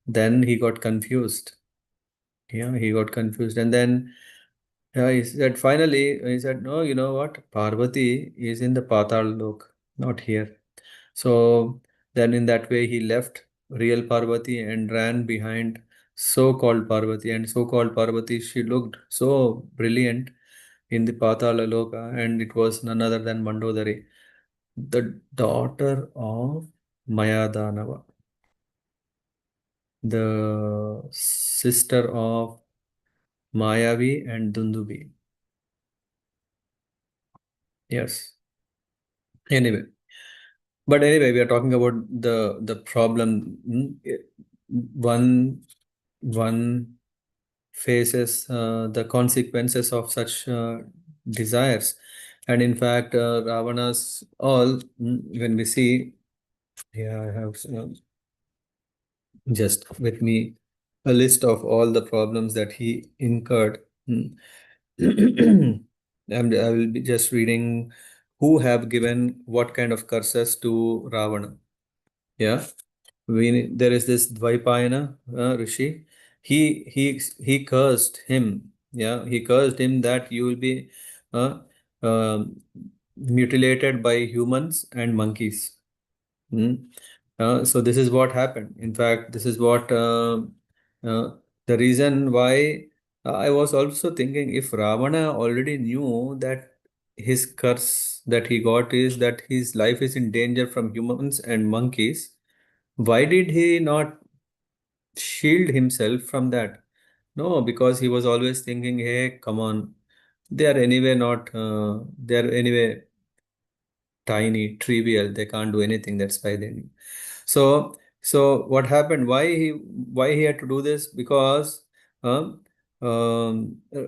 Then he got confused. Yeah, he got confused. And then he said, finally, he said, "No, you know what? Parvati is in the Patal Lok, not here." So then in that way he left real Parvati and ran behind so-called Parvati. And so-called Parvati, she looked so brilliant in the Patala Loka, and it was none other than Mandodari, the daughter of Mayadanava, the sister of Mayavi and Dundubi. Yes. Anyway, but anyway, we are talking about the problem. One one faces the consequences of such desires. And in fact, Ravana's all, when we see, yeah, I have just with me a list of all the problems that he incurred. And I will be just reading who have given what kind of curses to Ravana. Yeah. There is this Dvaipayana Rishi. He cursed him. Yeah, he cursed him that you will be uh, um mutilated by humans and monkeys. Hmm. So this is what happened. In fact, this is what uh, the reason why I was also thinking, if Ravana already knew that his curse that he got is that his life is in danger from humans and monkeys, why did he not shield himself from that? No, because he was always thinking, hey, come on, they are anyway tiny, trivial, they can't do anything, that's why they knew. So what happened? Why he had to do this? Because um, um, uh,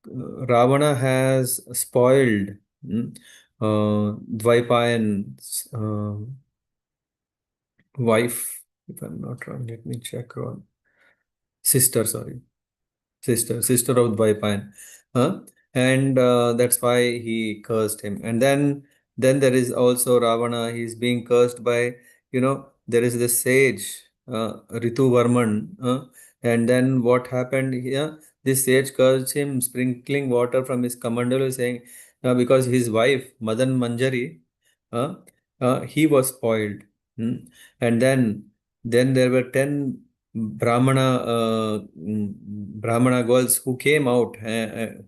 Ravana has spoiled Dvaipayan's wife, if I'm not wrong, let me check on sister, sorry. Sister of Dvaipayan. Huh? And that's why he cursed him. And then there is also Ravana. He's being cursed by, there is this sage, Ritu Varman. And then what happened here? this sage cursed him, sprinkling water from his kamandalu, saying, because his wife, Madan Manjari, uh, he was spoiled. Hmm. And then there were 10 Brahmana girls who came out,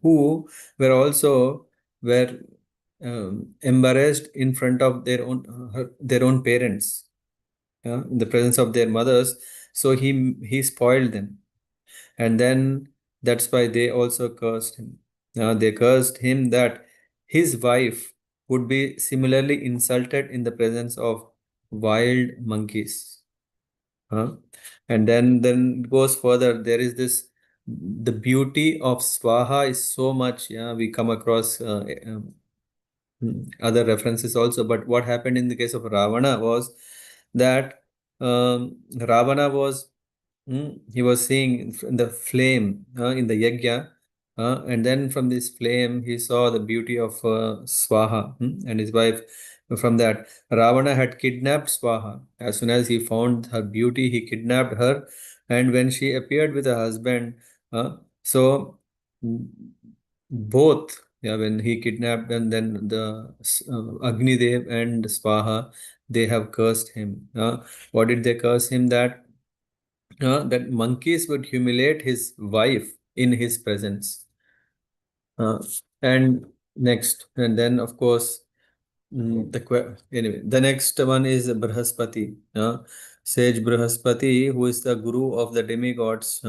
who were also were embarrassed in front of their own parents, in the presence of their mothers. So he spoiled them, and then that's why they also cursed him. They cursed him that his wife would be similarly insulted in the presence of wild monkeys. Huh? And then it goes further. There is this, the beauty of Swaha is so much. Yeah, we come across other references also. But what happened in the case of Ravana was that Ravana was, he was seeing the flame in the yajna, and then from this flame he saw the beauty of Swaha, and his wife. From that, Ravana had kidnapped Swaha. As soon as he found her beauty, he kidnapped her, and when she appeared with her husband, so mm, both, yeah, when he kidnapped, and then the Agni Dev and Swaha, they have cursed him. What did they curse him? That monkeys would humiliate his wife in his presence. Uh, and next, and then of course, anyway, the next one is Brihaspati, sage Brihaspati, who is the guru of the demigods.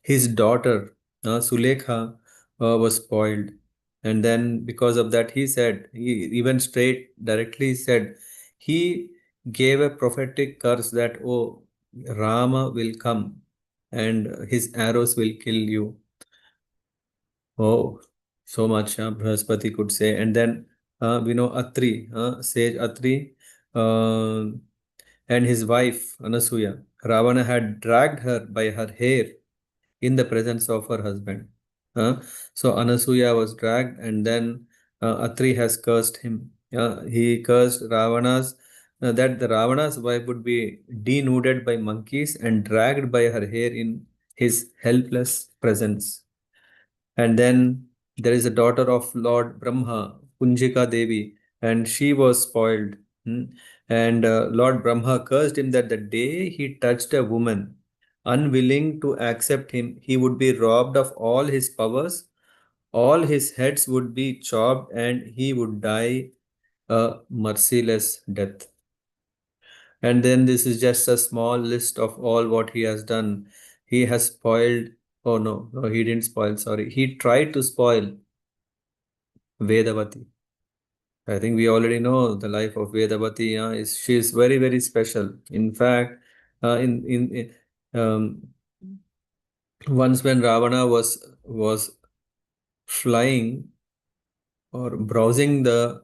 His daughter, Sulekha, was spoiled. And then because of that, he even straight directly said, he gave a prophetic curse that, oh, Rama will come and his arrows will kill you. Oh, so much Brihaspati could say. And then we know Atri, sage Atri, uh, and his wife Anasuya. Ravana had dragged her by her hair in the presence of her husband. So Anasuya was dragged, and then Atri has cursed him. He cursed that the Ravana's wife would be denuded by monkeys and dragged by her hair in his helpless presence. And then there is a daughter of Lord Brahma, Kunjika Devi, and she was spoiled. Hmm. And Lord Brahma cursed him that the day he touched a woman, unwilling to accept him, he would be robbed of all his powers, all his heads would be chopped, and he would die a merciless death. And then this is just a small list of all what he has done. He has spoiled, oh no, he didn't spoil, sorry. He tried to spoil Vedavati. I think we already know the life of Vedavati. She is very very special. In fact, um, once when Ravana was flying or browsing the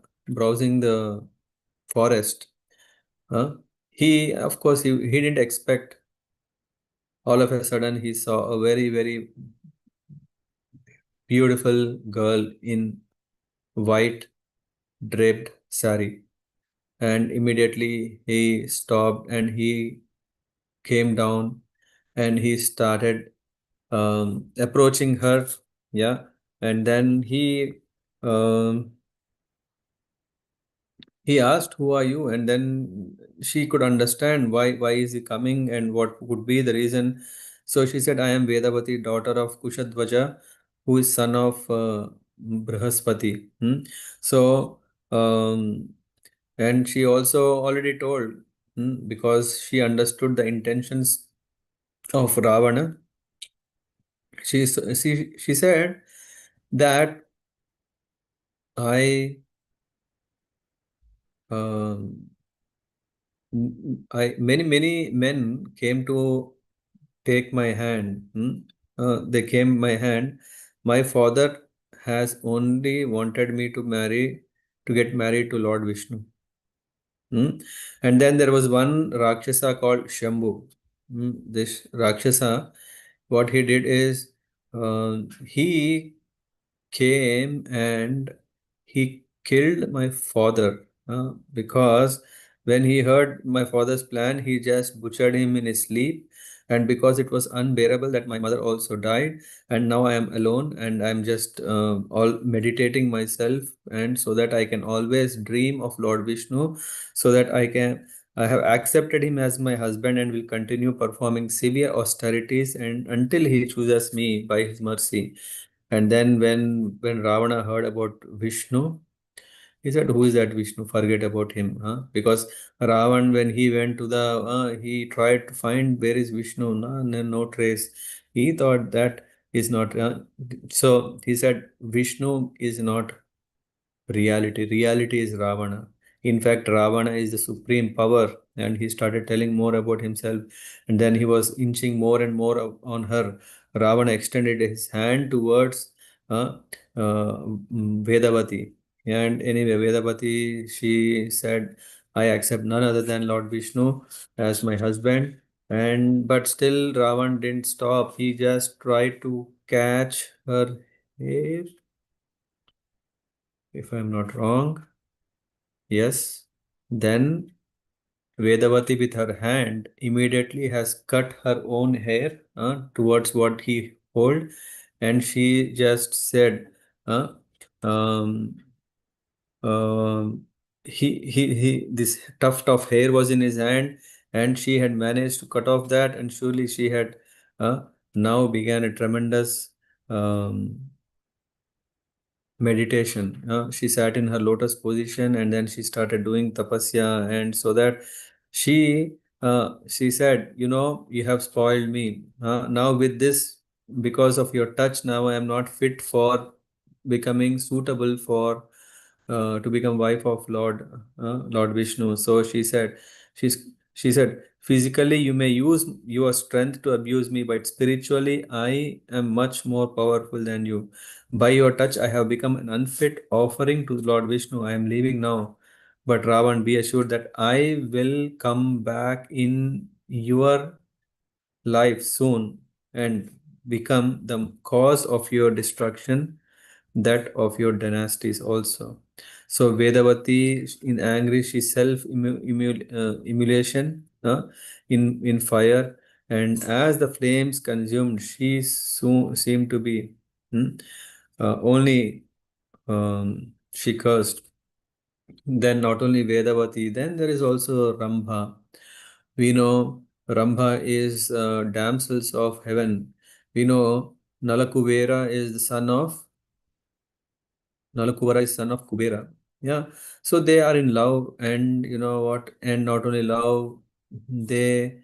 forest, he of course he didn't expect. All of a sudden, he saw a very very beautiful girl in white draped sari, and immediately he stopped and he came down and he started approaching her. Yeah. And then um, he asked, who are you? And then she could understand why is he coming and what would be the reason. So she said, I am Vedavati, daughter of Kushadvaja, who is son of Brihaspati. So um, and she also already told, because she understood the intentions of Ravana. She said that I um, many men came to take my hand. They came my hand. My father has only wanted me to get married to Lord Vishnu. Hmm. And then there was one Rakshasa called Shambhu. This Rakshasa, what he did is, he came and he killed my father, because when he heard my father's plan, he just butchered him in his sleep. and because it was unbearable that my mother also died, and now I am alone, and I'm just all meditating myself, and so that I can always dream of Lord Vishnu, so that I have accepted him as my husband and will continue performing severe austerities and until he chooses me by his mercy. And then when Ravana heard about Vishnu, he said, "Who is that Vishnu? Forget about him." Huh? Because Ravan, when he went to he tried to find where is Vishnu. No, no, no trace. He thought that is not. So he said, Vishnu is not reality. Reality is Ravana. In fact, Ravana is the supreme power, and he started telling more about himself. And then he was inching more and more on her. Ravana extended his hand towards uh, Vedavati. And anyway, Vedavati, she said, I accept none other than Lord Vishnu as my husband. And but still, Ravan didn't stop. He just tried to catch her hair, if I'm not wrong. Yes. Then Vedavati with her hand immediately has cut her own hair towards what he hold, and she just said, uh, um, this tuft of hair was in his hand, and she had managed to cut off that, and surely she had uh, now began a tremendous um, meditation. She sat in her lotus position and then she started doing tapasya, and so that she said, you have spoiled me. Now with this, because of your touch, now I am not fit for becoming suitable for to become wife of Lord Vishnu. So she said, physically you may use your strength to abuse me, but spiritually I am much more powerful than you. By your touch, I have become an unfit offering to Lord Vishnu. I am leaving now. But Ravan, be assured that I will come back in your life soon and become the cause of your destruction, that of your dynasties also. So Vedavati, in angry, she immolation in fire, and as the flames consumed, she soon seemed to be only she cursed. Then not only Vedavati, then there is also Rambha. We know Rambha is damsels of heaven. We know Nalakuvera is the son of Nalakuvara is son of Kubera. Yeah. So they are in love, and you know what? And not only love, they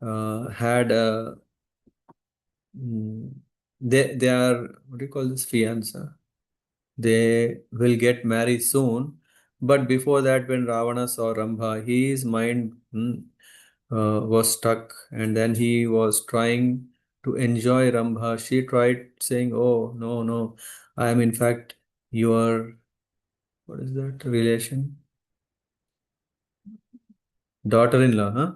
had a mm, they are, what do you call this, fiancé. They will get married soon. But before that, when Ravana saw Rambha, his mind was stuck, and then he was trying to enjoy Rambha. She tried saying, "Oh, no, no, I am in fact your, what is that relation? Daughter-in-law,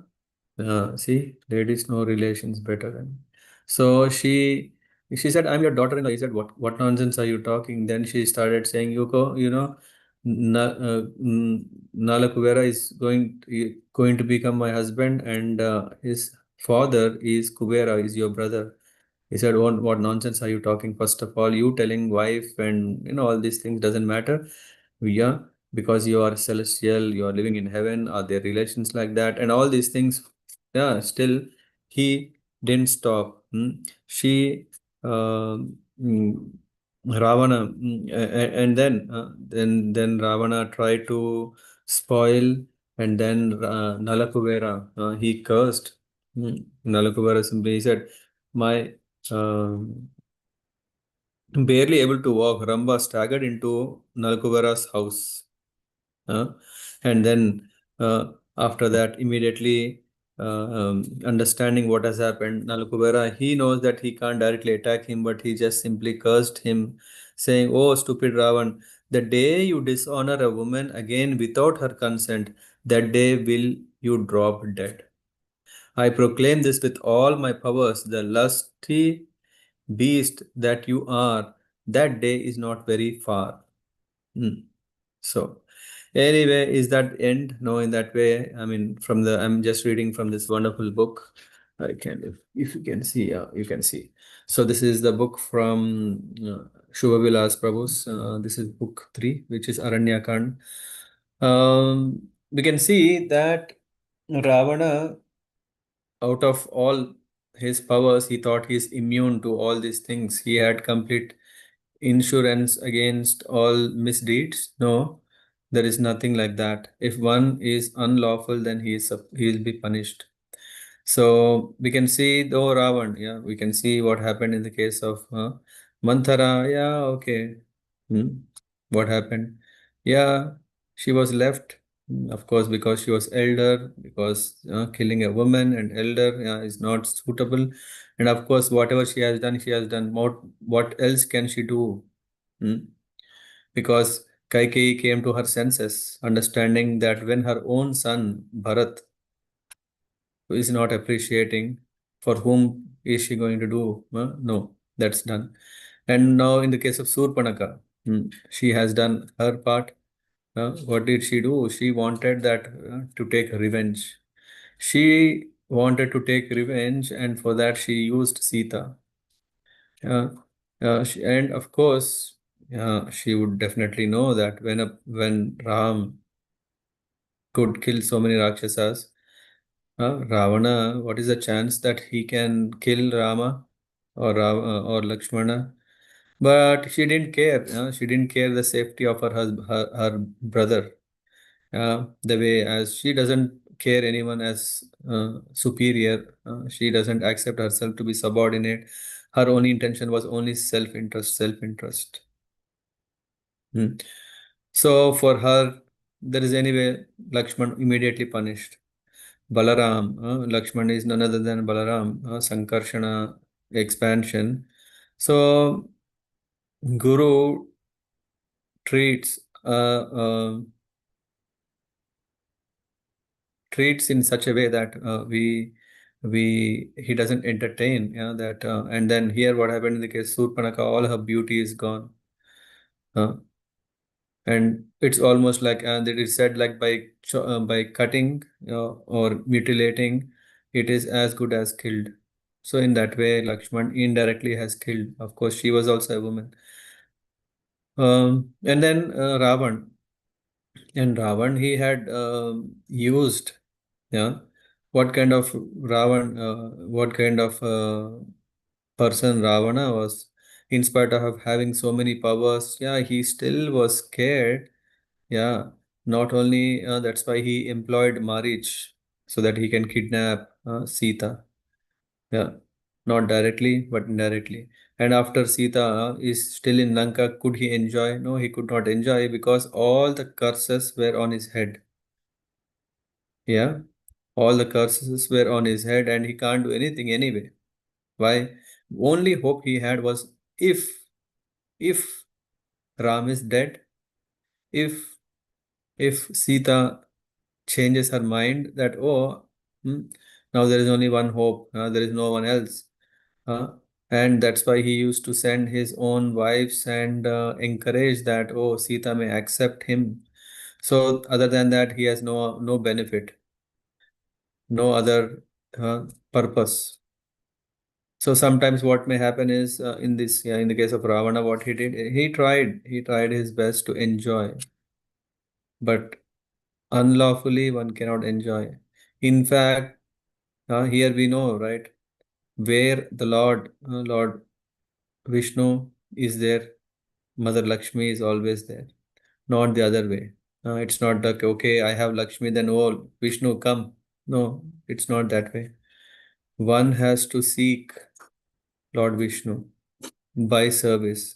huh? See, ladies know relations better than. So she said, "I'm your daughter-in-law." He said, "What nonsense are you talking?" Then she started saying, Nala Kubera is going to become my husband, and his father is Kubera, is your brother." He said, what nonsense are you talking? First of all, you telling wife and all these things doesn't matter. Yeah, because you are celestial, you are living in heaven, are there relations like that? And all these things, yeah, still he didn't stop. She, mm, Ravana, and then Ravana tried to spoil, and then Nalakuvera, he cursed. Nalakuvera simply, he said, my um, barely able to walk, Ramba staggered into Nalakuvara's house. uh, and then after that, immediately understanding what has happened, Nalakuvara, he knows that he can't directly attack him, but he just simply cursed him, saying, "Oh, stupid Ravan, the day you dishonor a woman again without her consent, that day will you drop dead. I proclaim this with all my powers. The lusty beast that you are, that day is not very far." Hmm. So, anyway, is that end? No, in that way. I mean, I'm just reading from this wonderful book. I can, if you can see, yeah, you can see. So this is the book from Shubha Vilas Prabhu's. This is book three, which is Aranyakand. We can see that Ravana, out of all his powers, he thought he's immune to all these things. He had complete insurance against all misdeeds. No, there is nothing like that. If one is unlawful, then he will be punished. So we can see though Ravan, yeah, we can see what happened in the case of Manthara. Yeah, okay. Hmm. What happened? Yeah, she was left, of course, because she was elder, because killing a woman and elder, yeah, is not suitable. And of course, whatever she has done, she has done. What else can she do? Hmm. Because Kaikeyi came to her senses, understanding that when her own son, Bharat, who is not appreciating, for whom is she going to do? No, that's done. And now in the case of Surpanaka, she has done her part. What did she do? She wanted that to take revenge. She wanted to take revenge, and for that she used Sita. Uh, and of course, she would definitely know that when Ram could kill so many Rakshasas, Ravana, what is the chance that he can kill Rama or Lakshmana? But she didn't care. She didn't care the safety of her brother. The way as she doesn't care anyone as superior. She doesn't accept herself to be subordinate. Her only intention was only self-interest, self-interest. Hmm. So for her, there is anyway Lakshman immediately punished. Balaram, Lakshman is none other than Balaram, Sankarshana expansion. So Guru treats treats in such a way that we he doesn't entertain, that and then here what happened in the case Surpanaka, all her beauty is gone. Uh, and it's almost like that is said like by cutting or mutilating, it is as good as killed. So in that way Lakshman indirectly has killed, of course she was also a woman. And then Ravan he had used, yeah, what kind of what kind of person Ravana was. In spite of having so many powers, yeah, he still was scared. Yeah, not only that's why he employed Marich so that he can kidnap Sita. Yeah, not directly but indirectly. And after Sita is still in Lanka, could he enjoy? No, he could not enjoy because all the curses were on his head. Yeah, all the curses were on his head, and he can't do anything anyway. Why? Only hope he had was if Ram is dead, if if Sita changes her mind that, oh, hmm, now there is only one hope, there is no one else. uh, and that's why he used to send his own wives and encourage that, oh, Sita may accept him. So other than that he has no benefit, no other purpose. So sometimes what may happen is in this, yeah, in the case of Ravana, what he did, he tried his best to enjoy, but unlawfully one cannot enjoy. In fact, here we know, right, where the Lord Vishnu is there, Mother Lakshmi is always there, not the other way. It's not like, okay, I have Lakshmi, then, oh, Vishnu, come. No, it's not that way. One has to seek Lord Vishnu by service,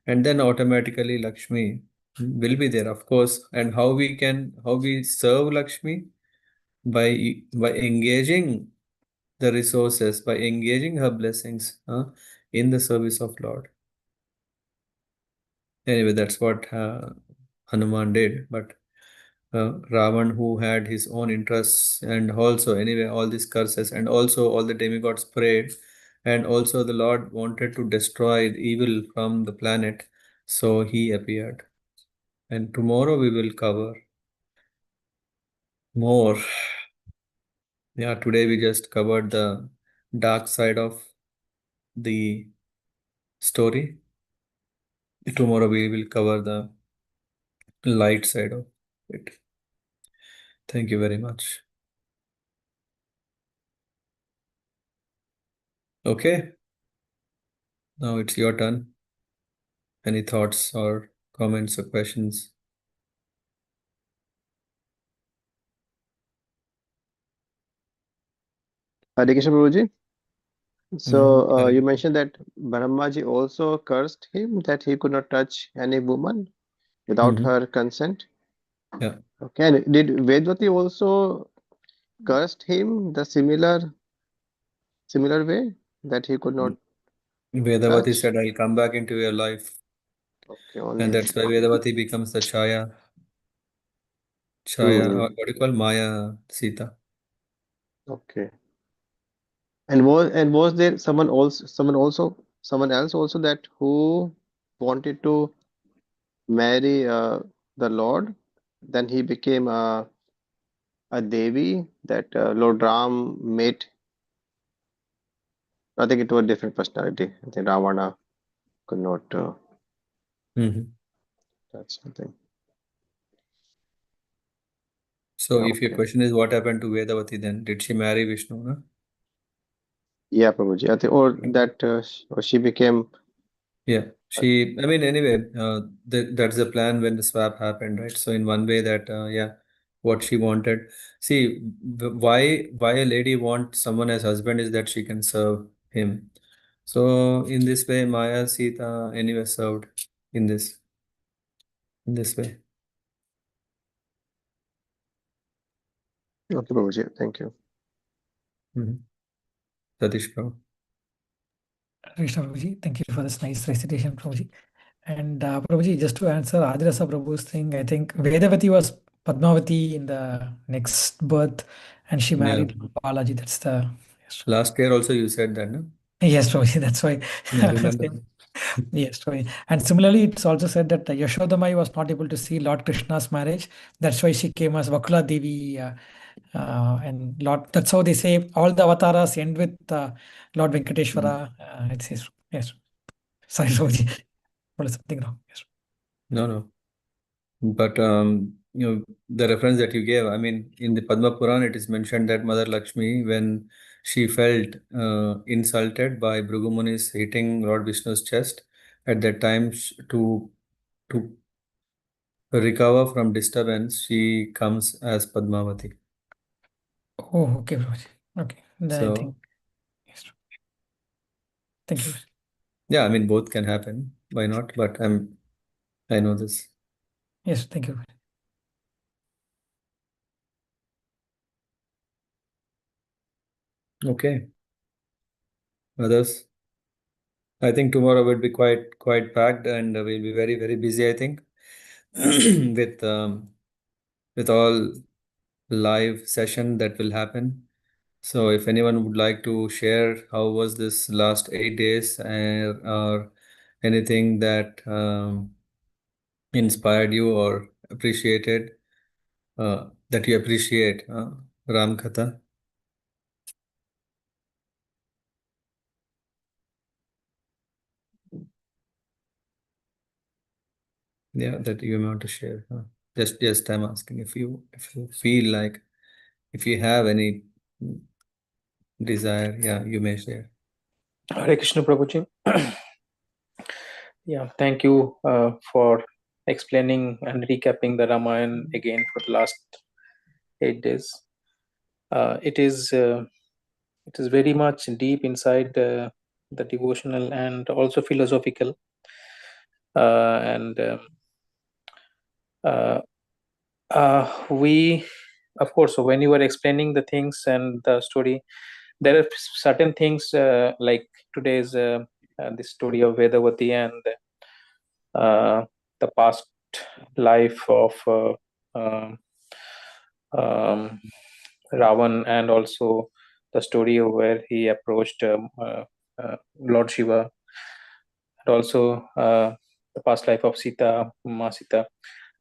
and then automatically Lakshmi will be there, of course. And how we serve Lakshmi? By engaging the resources, by engaging her blessings in the service of Lord. Anyway, that's what Hanuman did. But Ravan, who had his own interests, and also anyway all these curses, and also all the demigods prayed, and also the Lord wanted to destroy the evil from the planet, so he appeared. And tomorrow we will cover more. Yeah, today we just covered the dark side of the story. Tomorrow we will cover the light side of it. Thank you very much. Okay, now it's your turn. Any thoughts or comments or questions? Hare Krishna Prabhuji. Mm-hmm. So you mentioned that Brahmaji also cursed him that he could not touch any woman without Mm-hmm. her consent. Yeah. Okay, and did Vedvati also cursed him the similar way that he could not Vedavati touch? said, I'll come back into your life. Okay, And only. that's why Vedavati becomes the Chaya, or Hmm. what do you call Maya Sita. Okay. And was there someone else also that who wanted to marry the Lord? Then he became a Devi that Lord Ram met. I think it was a different personality. I think Ravana could not Mm-hmm. touch something. So if your Okay. question is what happened to Vedavati, then did she marry Vishnu? No? Yeah, Prabhuji. I think, or that or she became. Yeah, Uh, I mean, anyway, that's the plan when the swap happened, right? So in one way that, yeah, what she wanted. See, why a lady wants someone as husband is that she can serve him. So in this way, Maya Sita anyway served in this way. okay, Prabhuji. Thank you. Mm-hmm. Satish Prabhu. Krishna Prabhuji, thank you for this nice recitation, Prabhuji. And Prabhuji, just to answer Adirasa Prabhu's thing, I think Vedavati was Padmavati in the next birth, and she Yeah. married Balaji. That's the yes, Last year also you said that, no? yes, Prabhuji. That's why. Yeah, remember. Same. Yes, Prabhuji. And similarly, it's also said that Yashodamai was not able to see Lord Krishna's marriage. That's why she came as Vakula Devi. And Lord, that's how they say all the avatars end with Lord Mm. Venkateshwara. It says yes. Sorry, Prabhuji. What is something wrong? Yes. No, no. But the reference that you gave, I mean, in the Padma Puran, it is mentioned that Mother Lakshmi, when she felt insulted by Bhrigu Munis hitting Lord Vishnu's chest, at that time to recover from disturbance, she comes as Padmavati. Oh, okay, Prabhuji. Okay, then I So think yes. Thank you. yeah, I mean, both can happen. Why not? But I know this. Yes, thank you. Okay, others. I think tomorrow will be quite packed, and we'll be very busy, I think, with with all live session that will happen. So if anyone would like to share how was this last 8 days, or anything that inspired you or appreciated, that you appreciate, Ram Katha, yeah, that you want to share. Just I'm asking if you feel like, if you have any desire, yeah, you may share. Hare Krishna Prabhuji. Yeah, thank you for explaining and recapping the Ramayana again for the last 8 days. It is very much deep inside the devotional and also philosophical. And uh, we, of course, so when you were explaining the things and the story, there are certain things like today's the story of Vedavati and the past life of um, um, Ravan, and also the story of where he approached Lord Shiva, and also the past life of Sita, Ma Sita.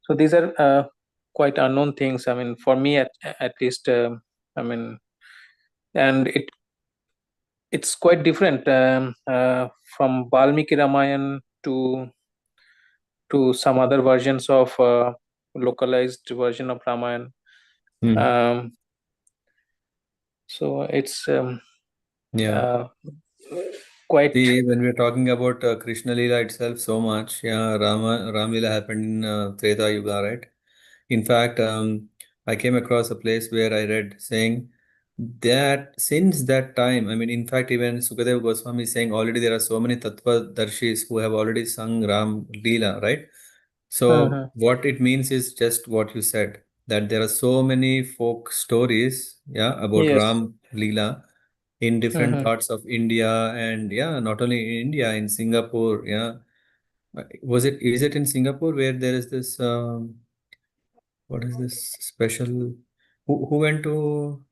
So these are quite unknown things. I mean, for me at least, I mean, and it's quite different from Valmiki Ramayana to some other versions of localized version of Ramayana. Hmm. So it's Yeah. uh, quite See, when we're talking about Krishna Lila itself so much, yeah, Ram Lila happened in Treta Yuga, right? In fact, I came across a place where I read saying that since that time, I mean, in fact, even Sukadeva Goswami is saying already there are so many Tattva Darshis who have already sung Ram Leela, right? So Mhm. what it means is just what you said, that there are so many folk stories, yeah, about Yes. Ram Leela in different Mhm. parts of India, and yeah, not only in India, in Singapore, yeah. Is it in Singapore where there is this what is this special? Who went to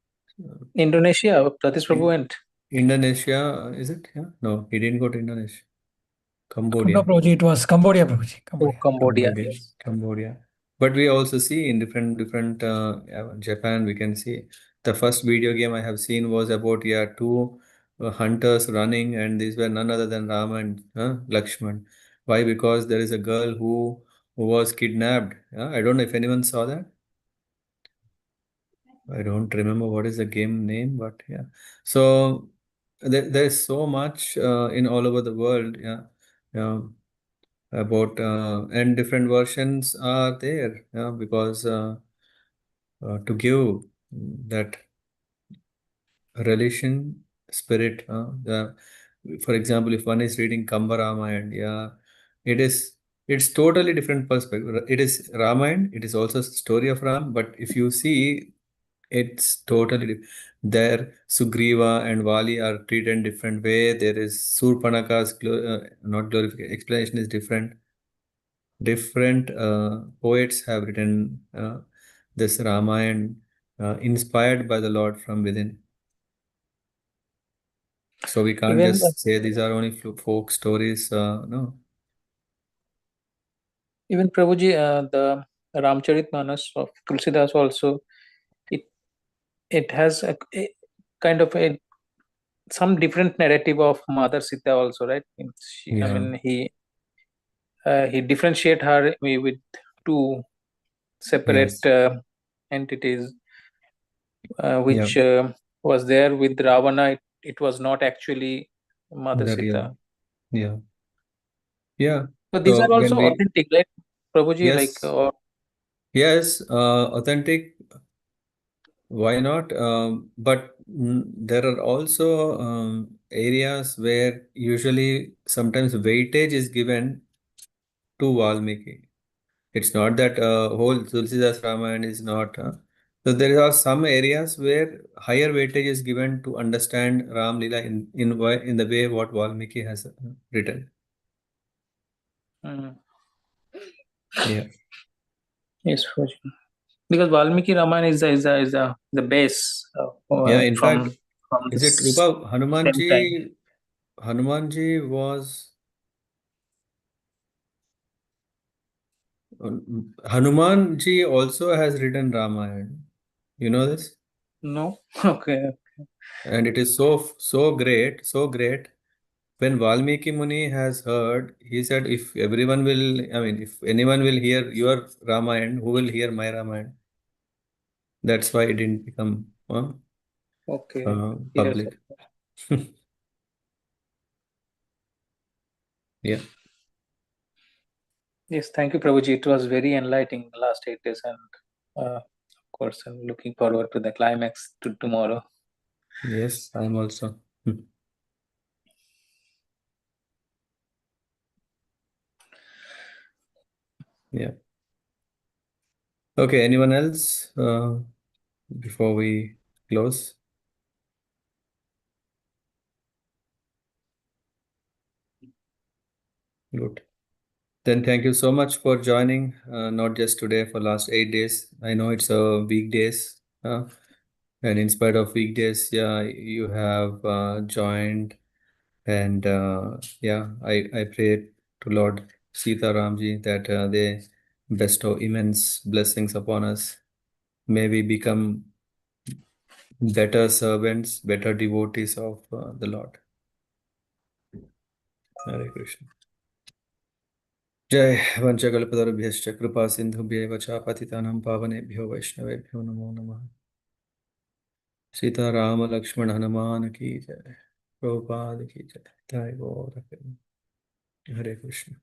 Indonesia, Pratish Prabhu In- went. Indonesia? Is it? Yeah. No, he didn't go to Indonesia. No, Cambodia. Prabhuji, it was Cambodia, Prabhuji. To Cambodia. Cambodia. Cambodia. Yes. Cambodia. But we also see in different Japan. We can see the first video game I have seen was about, yeah, two hunters running, and these were none other than Rama and Lakshman. Why? Because there is a girl who was kidnapped. Yeah? I don't know if anyone saw that. I don't remember what is the game name, but yeah. So there's so much in all over the world, yeah, yeah, about and different versions are there, yeah, because to give that relation spirit, for example, if one is reading Kamba Ramayana, yeah, it is it's totally different perspective. It is Ramayana, it is also story of Ram, but if you see it's totally there. Sugriva and Vali are treated in different way. There is Surpanaka's not glorification explanation is different. Different poets have written this Ramayana inspired by the Lord from within. So we can't Even just say these are only folk stories. No. even Prabhuji, the Ramcharitmanas of Tulsidas also, it it has a kind of a some different narrative of Mother Sita also, right? I Yeah. mean, he differentiate her with two separate Yes. entities, Yeah. which was there with Ravana. It was not actually Mother The real. Sita. Yeah. Yeah. So these So are when also we authentic, right, Prabhuji? Like, yes, yes, authentic. Why not? But there are also areas where usually sometimes weightage is given to Valmiki. It's not that whole Tulsidas Ramayana is not. So there are some areas where higher weightage is given to understand Ram Lila in the way what Valmiki has written. mm, Yeah. yes, Prabhuji. Because Valmiki Ramayana is the base Yeah. In fact, from is it this Rupa same time. Hanumanji? Hanumanji was. Hanumanji also has written Ramayana. You know this? No, okay. And it is so great, so great. When Valmiki Muni has heard, he said, if everyone will, I mean, if anyone will hear your Ramayana, who will hear my Ramayana? That's why it didn't become Okay. Yes. public. Yeah. Yes. Thank you, Prabhuji. It was very enlightening the last 8 days, and of course, I'm looking forward to the climax to tomorrow. Yes, I'm also. Yeah. Okay. Anyone else before we close? Good. Then thank you so much for joining, not just today, for last 8 days. I know it's a weekdays, and in spite of weekdays, yeah, you have joined, and yeah, I pray to Lord Sita Ramji that they bestow immense blessings upon us. May we become better servants, better devotees of the Lord. Hare Krishna. जय वंशकल्पतरुभ्यश्च कृपा सिन्धुभ्येव च पतितानां पावनेभ्यो वैष्णवेभ्यो नमो नमः। सीता राम लक्ष्मण हनुमान की जय, प्रभुपाद की जय। जय गौर हरे कृष्ण।